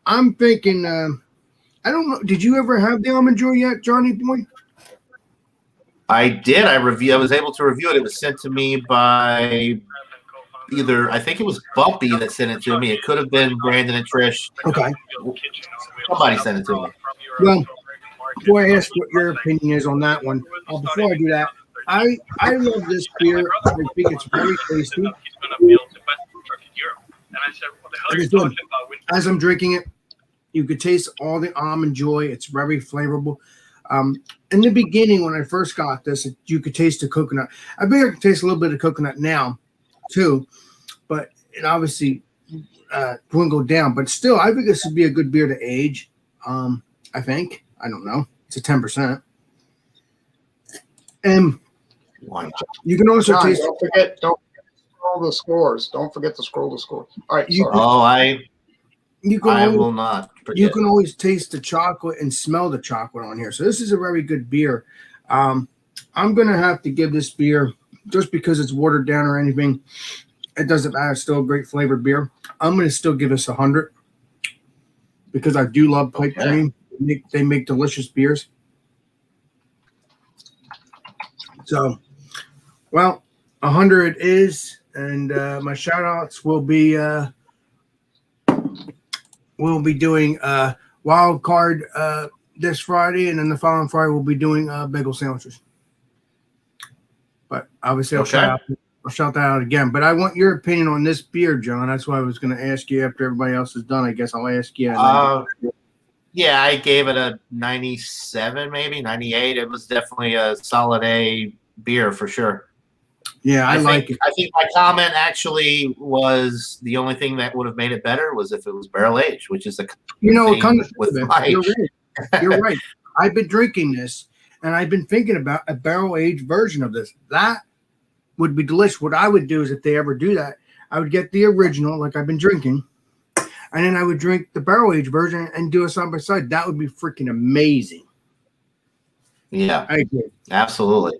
[SPEAKER 5] I'm thinking, I don't know. Did you ever have the Almond Joy yet, Johnny boy?
[SPEAKER 1] I did. I was able to review it. It was sent to me by I think it was Bumpy that sent it to me. It could have been Brandon and Trish.
[SPEAKER 5] Okay.
[SPEAKER 1] Somebody sent it to me.
[SPEAKER 5] Well, before I ask what your opinion is on that one, before I do that, I love this beer. I think it's very tasty. As I'm drinking it, you could taste all the almond joy. It's very flavorful. In the beginning, when I first got this, you could taste the coconut. I think I can taste a little bit of coconut now, too. But it obviously dwindled down. But still, I think this would be a good beer to age. I think. I don't know. It's a 10%. And you can also taste.
[SPEAKER 6] Don't forget to scroll the scores. Don't forget to scroll the scores. All right.
[SPEAKER 1] I will not forget.
[SPEAKER 5] You can always taste the chocolate and smell the chocolate on here. So this is a very good beer. I'm going to have to give this beer, just because it's watered down or anything, it doesn't matter. It's still a great flavored beer. I'm going to still give us 100 because I do love Pipe Dream. They make delicious beers. So, well, 100 it is, and my shout outs will be we'll be doing wild card this Friday, and then the following Friday we'll be doing bagel sandwiches. But obviously I'll shout that out again. But I want your opinion on this beer, John. That's why I was going to ask you after everybody else is done. I guess I'll ask you.
[SPEAKER 1] Yeah, I gave it a 97, maybe 98. It was definitely a solid A beer for sure.
[SPEAKER 5] Yeah, I like it.
[SPEAKER 1] I think my comment actually was the only thing that would have made it better was if it was barrel aged, which is
[SPEAKER 5] you're right. I've been drinking this, and I've been thinking about a barrel aged version of this. That would be delicious. What I would do is, if they ever do that, I would get the original, like I've been drinking, and then I would drink the barrel aged version and do a side by side. That would be freaking amazing.
[SPEAKER 1] Yeah,
[SPEAKER 5] I agree.
[SPEAKER 1] Absolutely.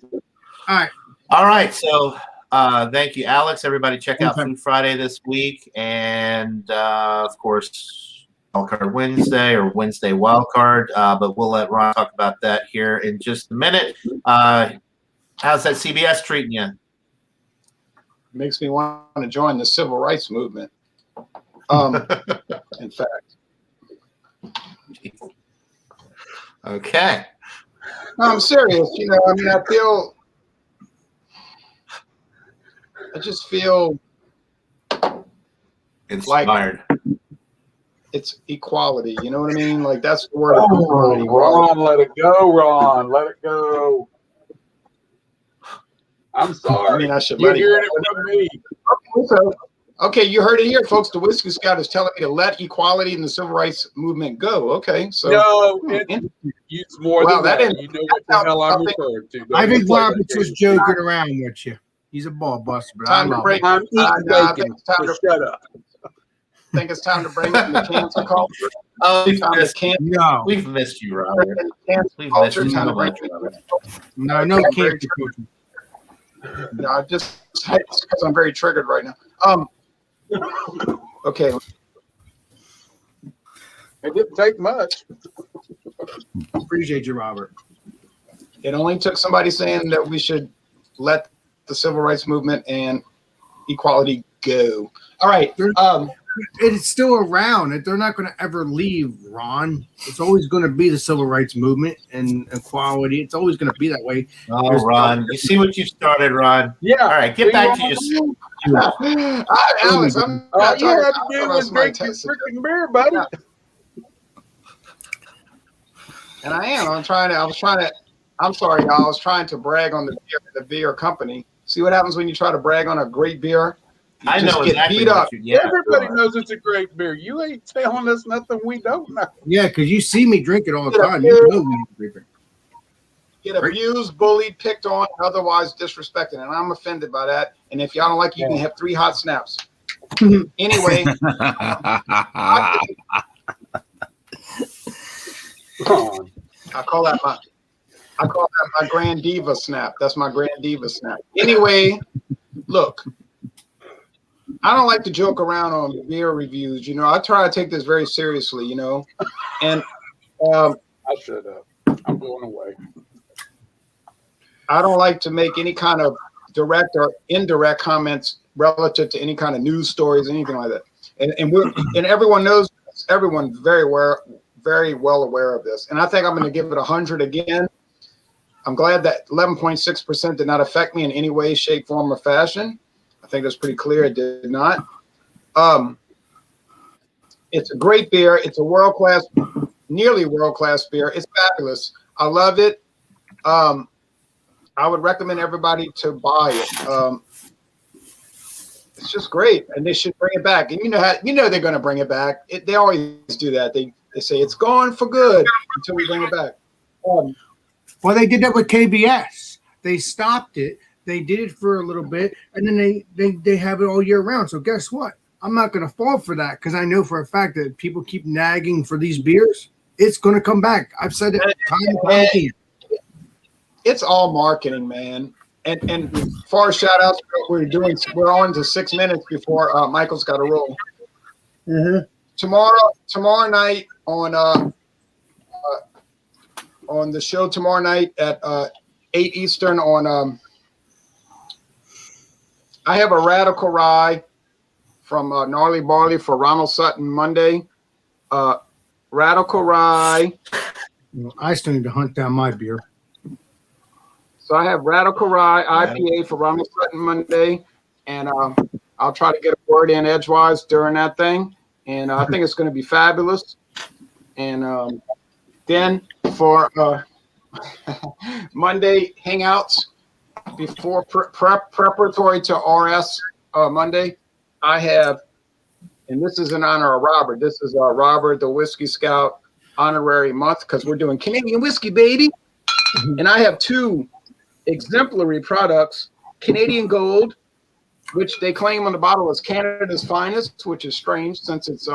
[SPEAKER 5] All
[SPEAKER 1] right. So thank you, Alex. Everybody check out Food Friday this week. And, of course, Wildcard Wednesday or Wednesday Wildcard. But we'll let Ron talk about that here in just a minute. How's that CBS treating you?
[SPEAKER 6] Makes me want to join the civil rights movement. In fact.
[SPEAKER 1] Okay.
[SPEAKER 6] No, I'm serious. I just feel
[SPEAKER 1] inspired.
[SPEAKER 6] Like it's equality. You know what I mean? Like that's the word.
[SPEAKER 4] Ron, let it go, Ron. Let it go. I'm sorry.
[SPEAKER 6] I should
[SPEAKER 4] let it from me.
[SPEAKER 6] Okay, you heard it here, folks. The Whiskey Scout is telling me to let equality and the civil rights movement go. Okay, so
[SPEAKER 4] no, it's more than that. You know what the hell I'm referring to.
[SPEAKER 5] I think Roberts was joking around with you. He's a ball buster, but
[SPEAKER 6] time to break.
[SPEAKER 4] I'm eating bacon. Shut up.
[SPEAKER 6] I think it's time to bring up the cancel culture.
[SPEAKER 1] We've missed you, Robert. We've missed you so much, Robert.
[SPEAKER 5] No cancel culture.
[SPEAKER 6] No, I just because I'm very triggered right now. Okay.
[SPEAKER 4] It didn't take much.
[SPEAKER 5] Appreciate you, Robert.
[SPEAKER 6] It only took somebody saying that we should let the civil rights movement and equality, go. All right.
[SPEAKER 5] It's still around. They're not going to ever leave, Ron. It's always going to be the civil rights movement and equality. It's always going to be that way.
[SPEAKER 1] Oh, Ron, you see what you started, Ron?
[SPEAKER 4] Yeah.
[SPEAKER 1] All right, get back to your.
[SPEAKER 6] Alex, I'm
[SPEAKER 4] all you had to
[SPEAKER 6] talking
[SPEAKER 4] do
[SPEAKER 6] about
[SPEAKER 4] was
[SPEAKER 6] my
[SPEAKER 4] drink your
[SPEAKER 6] test.
[SPEAKER 4] freaking beer, buddy.
[SPEAKER 6] Yeah. And I am. I'm sorry, y'all. I was trying to brag on the beer company. See what happens when you try to brag on a great beer? You
[SPEAKER 1] I
[SPEAKER 6] just
[SPEAKER 1] know
[SPEAKER 6] get
[SPEAKER 1] exactly
[SPEAKER 6] beat up.
[SPEAKER 4] Everybody knows it's a great beer. You ain't telling us nothing we don't know.
[SPEAKER 5] Yeah, because you see me drink it all the
[SPEAKER 6] Get
[SPEAKER 5] time. You know me drinking.
[SPEAKER 6] Get abused, bullied, picked on, otherwise disrespected. And I'm offended by that. And if y'all don't like it, you can have 3 hot snaps. Anyway. I call that my grand diva snap. That's my grand diva snap. Anyway, look, I don't like to joke around on beer reviews. You know, I try to take this very seriously, you know, and
[SPEAKER 4] I shut up. I'm going away.
[SPEAKER 6] I don't like to make any kind of direct or indirect comments relative to any kind of news stories, anything like that. And everyone knows this. Everyone very well aware of this. And I think I'm going to give it 100 again. I'm glad that 11.6% did not affect me in any way, shape, form, or fashion. I think that's pretty clear. It did not. It's a great beer. It's a world-class, nearly world-class beer. It's fabulous. I love it. I would recommend everybody to buy it. It's just great, and they should bring it back. And you know they're going to bring it back. They always do that. They say it's gone for good until we bring it back.
[SPEAKER 5] Well, they did that with KBS. They stopped it. They did it for a little bit, and then they have it all year round. So guess what? I'm not going to fall for that because I know for a fact that people keep nagging for these beers. It's going to come back. I've said it time and time again.
[SPEAKER 6] It's all marketing, man. And far shout outs, we're on to 6 minutes before Michael's got to roll.
[SPEAKER 5] Mm-hmm.
[SPEAKER 6] Tomorrow night on the show tomorrow night at 8 Eastern on I have a Radical Rye from Gnarly Barley for Ronald Sutton Monday. Radical Rye.
[SPEAKER 5] I still need to hunt down my beer.
[SPEAKER 6] So I have Radical Rye IPA for Ronald Sutton Monday, and I'll try to get a word in edgewise during that thing, and I think it's going to be fabulous. And then for Monday hangouts before preparatory to RS Monday, I have, and this is in honor of Robert. This is Robert the Whiskey Scout honorary month because we're doing Canadian whiskey, baby, and I have 2 exemplary products, Canadian Gold, which they claim on the bottle is Canada's finest, which is strange since it's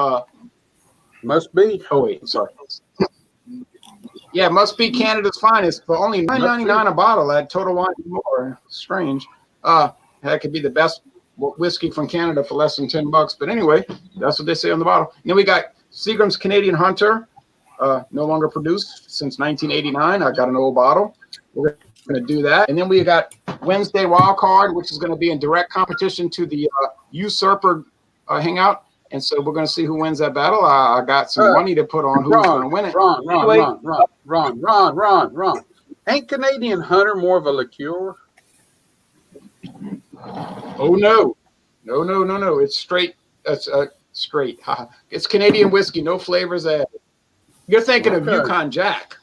[SPEAKER 4] must be.
[SPEAKER 6] Oh wait, sorry. Yeah, it must be Canada's finest, but only $9.99 a bottle at Total Wine & More. Strange. That could be the best whiskey from Canada for less than $10. But anyway, that's what they say on the bottle. And then we got Seagram's Canadian Hunter, no longer produced since 1989. I got an old bottle. We're going to do that. And then we got Wednesday Wild Card, which is going to be in direct competition to the Usurper Hangout. And so we're going to see who wins that battle. I got some money to put on who's going to win it.
[SPEAKER 4] Ron. Ain't Canadian Hunter more of a liqueur?
[SPEAKER 6] Oh, no. No. It's straight. That's straight. It's Canadian whiskey, no flavors added. You're thinking of Yukon Jack.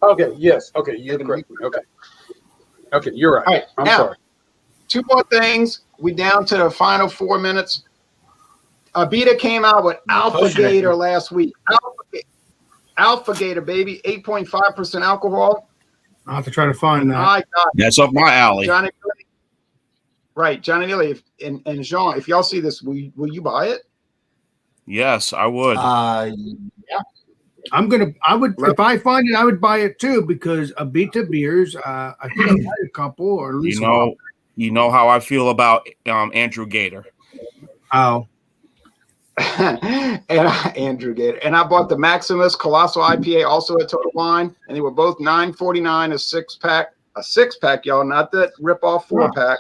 [SPEAKER 4] Okay, yes. Okay, you're correct. Okay, you're right.
[SPEAKER 6] All right,
[SPEAKER 4] I'm
[SPEAKER 6] now,
[SPEAKER 4] sorry.
[SPEAKER 6] 2 more things. We down to the final 4 minutes. Abita came out with Alpha Gator last week. Alpha Gator, baby, 8.5% alcohol.
[SPEAKER 5] I'll have to try to find that.
[SPEAKER 6] My God.
[SPEAKER 2] That's up my alley.
[SPEAKER 6] Johnny Neely and Jean, if y'all see this, will you buy it?
[SPEAKER 2] Yes, I would.
[SPEAKER 6] Yeah.
[SPEAKER 5] I would if I find it, I would buy it too because Abita beers. I think I've had a couple, or at least
[SPEAKER 2] you know how I feel about Andrew Gator.
[SPEAKER 5] Oh.
[SPEAKER 6] And Andrew Gator. And I bought the Maximus Colossal IPA also at Total Wine, and they were both $9.49 a 6-pack. A 6-pack, y'all, not that rip-off 4-pack.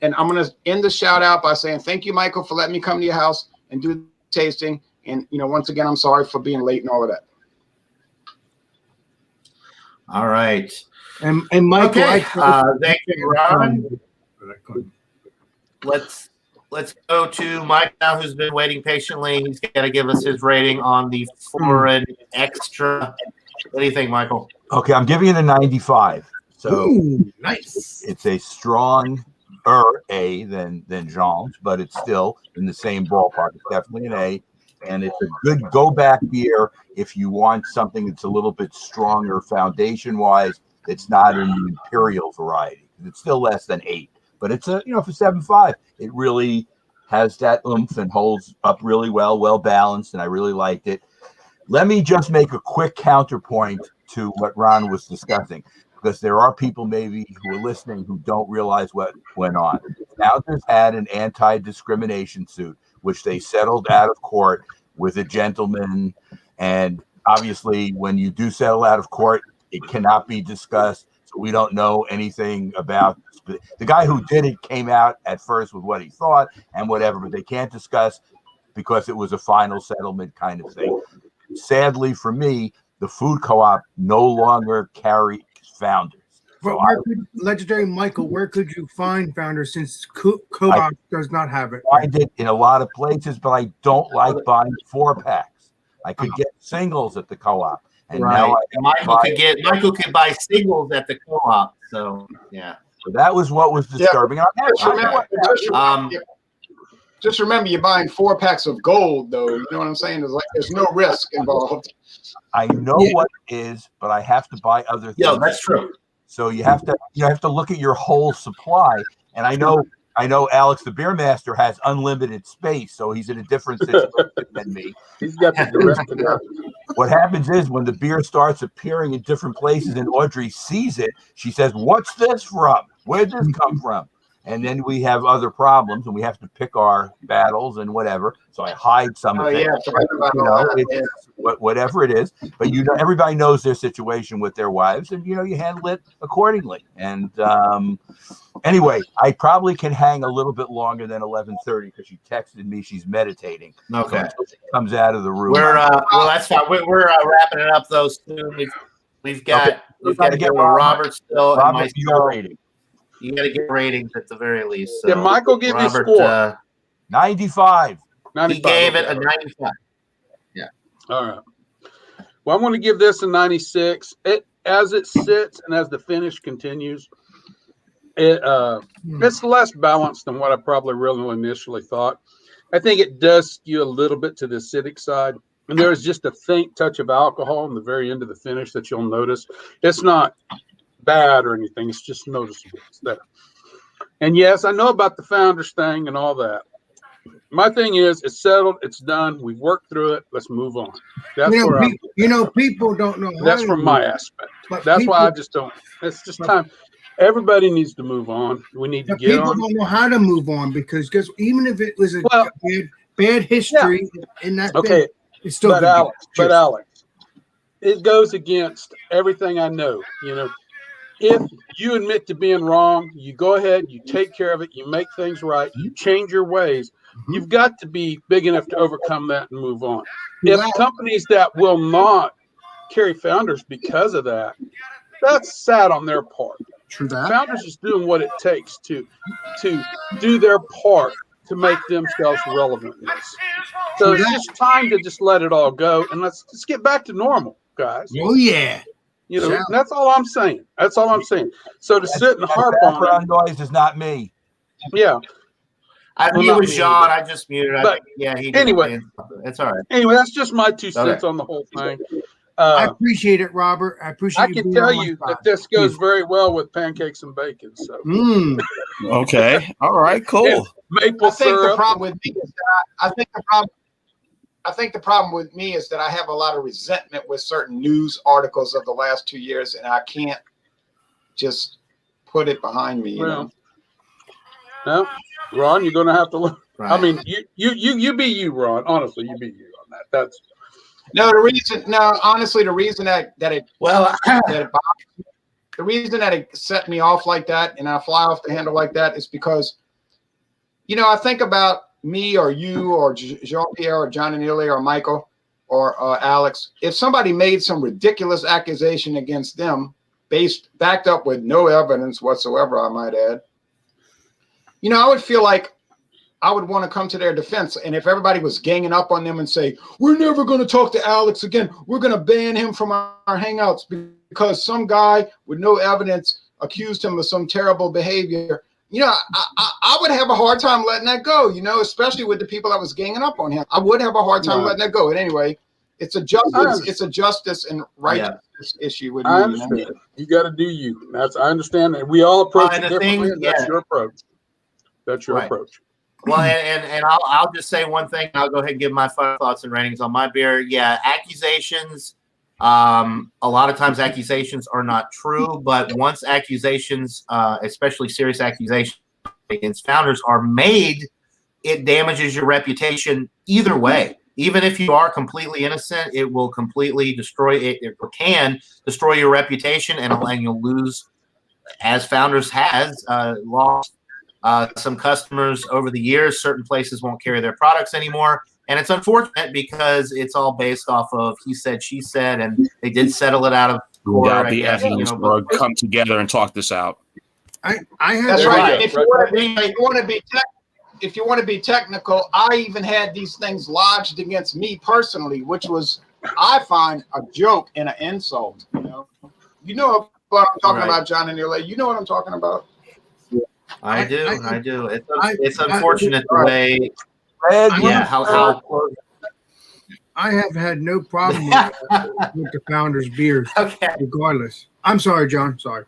[SPEAKER 6] And I'm going to end the shout out by saying thank you, Michael, for letting me come to your house and do the tasting. And, once again, I'm sorry for being late and all of that.
[SPEAKER 1] All right.
[SPEAKER 5] And Michael,
[SPEAKER 1] Okay. Thank you, Ron. Let's go to Mike now, who's been waiting patiently. He's got to give us his rating on the foreign extra. What do you think, Michael?
[SPEAKER 3] Okay, I'm giving it a 95. So
[SPEAKER 5] nice.
[SPEAKER 3] It's a stronger A than Jean's, but it's still in the same ballpark. It's definitely an A, and it's a good go-back beer if you want something that's a little bit stronger foundation-wise. It's not an imperial variety. It's still less than 8, but it's for 7.5, it really has that oomph and holds up really well balanced, and I really liked it. Let me just make a quick counterpoint to what Ron was discussing, because there are people maybe who are listening who don't realize what went on. Founders had an anti-discrimination suit, which they settled out of court with a gentleman. And obviously, when you do settle out of court, it cannot be discussed. So we don't know anything about the guy who did it. Came out at first with what he thought and whatever, but they can't discuss because it was a final settlement kind of thing. Sadly for me, the food co-op no longer carries Founders.
[SPEAKER 5] But legendary Michael, where could you find Founders since co-op does not have it?
[SPEAKER 3] I did in a lot of places, but I don't like buying 4-packs. I could get singles at the co-op, and now
[SPEAKER 1] Michael could buy singles at the co-op. So yeah,
[SPEAKER 3] so that was what was disturbing.
[SPEAKER 6] Just remember, you're buying 4 packs of gold, though. You know what I'm saying? There's no risk involved.
[SPEAKER 3] I know what it is, but I have to buy other things.
[SPEAKER 1] Yeah, that's true.
[SPEAKER 3] So you have to look at your whole supply. And I know Alex, the beer master, has unlimited space, so he's in a different situation than me.
[SPEAKER 4] He's got the direct.
[SPEAKER 3] What happens is when the beer starts appearing in different places and Audrey sees it, she says, "What's this from? Where'd this come from?" And then we have other problems, and we have to pick our battles and whatever. So I hide some of it. Whatever it is. But everybody knows their situation with their wives, and you handle it accordingly. And anyway, I probably can hang a little bit longer than 11:30 because she texted me she's meditating.
[SPEAKER 1] Okay,
[SPEAKER 3] so she comes out of the room.
[SPEAKER 1] Well, that's fine. We're wrapping it up though soon. We've got to get Robert still.
[SPEAKER 3] Robert, your rating.
[SPEAKER 1] You got to get ratings at the very least. So
[SPEAKER 4] Did Michael give you a score?
[SPEAKER 3] 95.
[SPEAKER 1] He gave it a 95. Yeah.
[SPEAKER 4] All right. Well, I'm going to give this a 96. As it sits and as the finish continues, it's less balanced than what I probably really initially thought. I think it does skew a little bit to the acidic side. And there's just a faint touch of alcohol in the very end of the finish that you'll notice. It's not bad or anything, it's just noticeable. It's there. And yes, I know about the Founders thing and all that. My thing is, it's settled, it's done, we've worked through it, let's move on. That's
[SPEAKER 5] people don't know.
[SPEAKER 4] That's from my aspect. That's why I just don't. It's just time. Everybody needs to move on. We need to get on.
[SPEAKER 5] People don't know how to move on because even if it was a bad history in that thing, it's still
[SPEAKER 4] but Alex, it goes against everything I know. If you admit to being wrong, you go ahead, you take care of it, you make things right, you change your ways. You've got to be big enough to overcome that and move on. If companies that will not carry Founders because of that, that's sad on their part.
[SPEAKER 5] True that.
[SPEAKER 4] Founders is doing what it takes to do their part to make themselves relevant in this. So it's just time to just let it all go and let's get back to normal, guys.
[SPEAKER 5] Oh yeah.
[SPEAKER 4] That's all I'm saying. That's all I'm saying. So to sit and harp on
[SPEAKER 3] background noise is not me.
[SPEAKER 4] Yeah.
[SPEAKER 1] I mean, it was Sean. I just muted.
[SPEAKER 4] Anyway,
[SPEAKER 1] it's all right.
[SPEAKER 4] Anyway, that's just my 2 cents on the whole thing.
[SPEAKER 5] I appreciate it, Robert. I appreciate.
[SPEAKER 4] I can tell you that this goes very well with pancakes and bacon. So.
[SPEAKER 2] Okay. All right. Cool.
[SPEAKER 4] And maple syrup.
[SPEAKER 6] The problem with me is that I think the problem with me is that I have a lot of resentment with certain news articles of the last 2 years, and I can't just put it behind me.
[SPEAKER 4] No, Ron, you're going to have to look. Right. I mean, you be you, Ron. Honestly, you be you on that. That's
[SPEAKER 6] honestly, the reason that it set me off like that, and I fly off the handle like that, is because I think about me or you or Jean-Pierre or John and Neely or Michael or Alex. If somebody made some ridiculous accusation against them, backed up with no evidence whatsoever, I might add, I would feel like I would want to come to their defense. And if everybody was ganging up on them and say, we're never going to talk to Alex again, we're going to ban him from our hangouts because some guy with no evidence accused him of some terrible behavior, I would have a hard time letting that go, especially with the people that was ganging up on him. I would have a hard time letting that go. But anyway, it's a justice and righteousness issue with
[SPEAKER 4] I understand. You got to do you. I understand that we all approach it differently, and that's your approach. That's your approach.
[SPEAKER 1] Well, and I'll just say one thing. I'll go ahead and give my final thoughts and ratings on my beer. Yeah, accusations. A lot of times accusations are not true, but once accusations, especially serious accusations against founders, are made, it damages your reputation either way. Even if you are completely innocent, it will completely destroy it. It can destroy your reputation, and you'll lose, as founders has lost some customers over the years. Certain places won't carry their products anymore. And it's unfortunate because it's all based off of he said, she said, and they did settle it out of court.
[SPEAKER 2] The evidence, come together and talk this out.
[SPEAKER 5] I have
[SPEAKER 6] That's right. If you want to be technical, I even had these things lodged against me personally, which was, I find, a joke and an insult. You know what I'm talking about, John and Neely. You know what I'm talking about.
[SPEAKER 1] I do. It's unfortunate the way. How
[SPEAKER 5] I have had no problem with the founders' beers, regardless. I'm sorry, John. Sorry.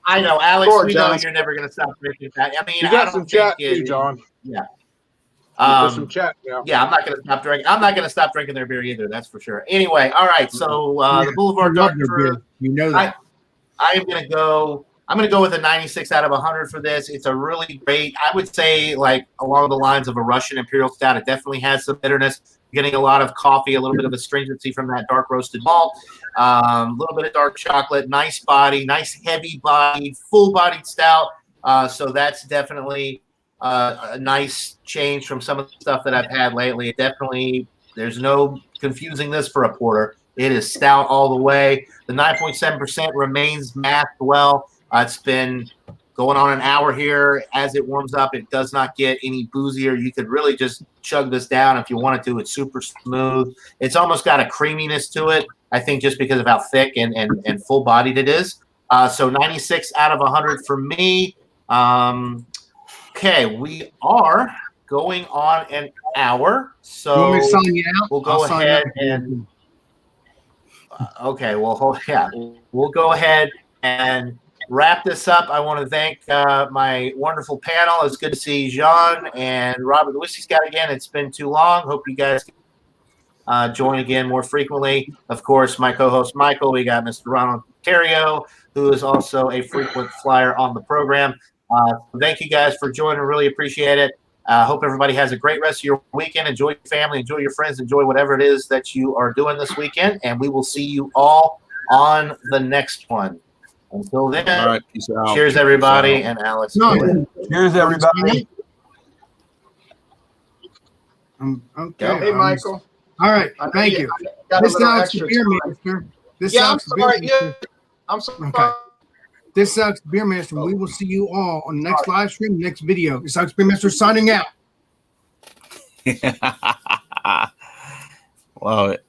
[SPEAKER 1] I know, Alex. We know you're never going to stop drinking that. I mean,
[SPEAKER 4] you got some chat too, John.
[SPEAKER 1] Yeah.
[SPEAKER 4] Some chat now.
[SPEAKER 1] Yeah, I'm not going to stop drinking. I'm not going to stop drinking their beer either. That's for sure. Anyway, all right. So the Boulevard Dark Brew.
[SPEAKER 5] You know that.
[SPEAKER 1] I am going to go. I'm going to go with a 96 out of 100 for this. It's a really great, I would say, like along the lines of a Russian Imperial Stout. It definitely has some bitterness. You're getting a lot of coffee, a little bit of astringency from that dark roasted malt, a little bit of dark chocolate, nice body, nice heavy body, full-bodied stout. So that's definitely a nice change from some of the stuff that I've had lately. It definitely, there's no confusing this for a porter. It is stout all the way. The 9.7% remains masked well. It's been going on an hour here. As it warms up, it does not get any boozier. You could really just chug this down if you wanted to. It's super smooth. It's almost got a creaminess to it, I think, just because of how thick and full-bodied it is. So 96 out of 100 for me. Okay, we are going on an hour. So we'll go ahead and okay, well, yeah, we'll go ahead and wrap this up. I want to thank my wonderful panel. It's good to see Jean and Robert the Whiskey Scout again. It's been too long. Hope you guys join again more frequently. Of course, my co-host Michael. We got Mr. Ronald Terrio, who is also a frequent flyer on the program. Thank you guys for joining. Really appreciate it. Hope everybody has a great rest of your weekend. Enjoy your family. Enjoy your friends. Enjoy whatever it is that you are doing this weekend. And we will see you all on the next one. Until then,
[SPEAKER 2] all right, peace out.
[SPEAKER 1] Cheers, everybody, and Alex.
[SPEAKER 3] Cheers, everybody.
[SPEAKER 5] Okay.
[SPEAKER 6] Hey, Michael.
[SPEAKER 5] All right, thank you. This sucks the beer master.
[SPEAKER 6] I'm sorry.
[SPEAKER 5] Okay. This sucks the beer master. We will see you all on the next live stream, next video. This sucks beer master signing out.
[SPEAKER 2] Love it.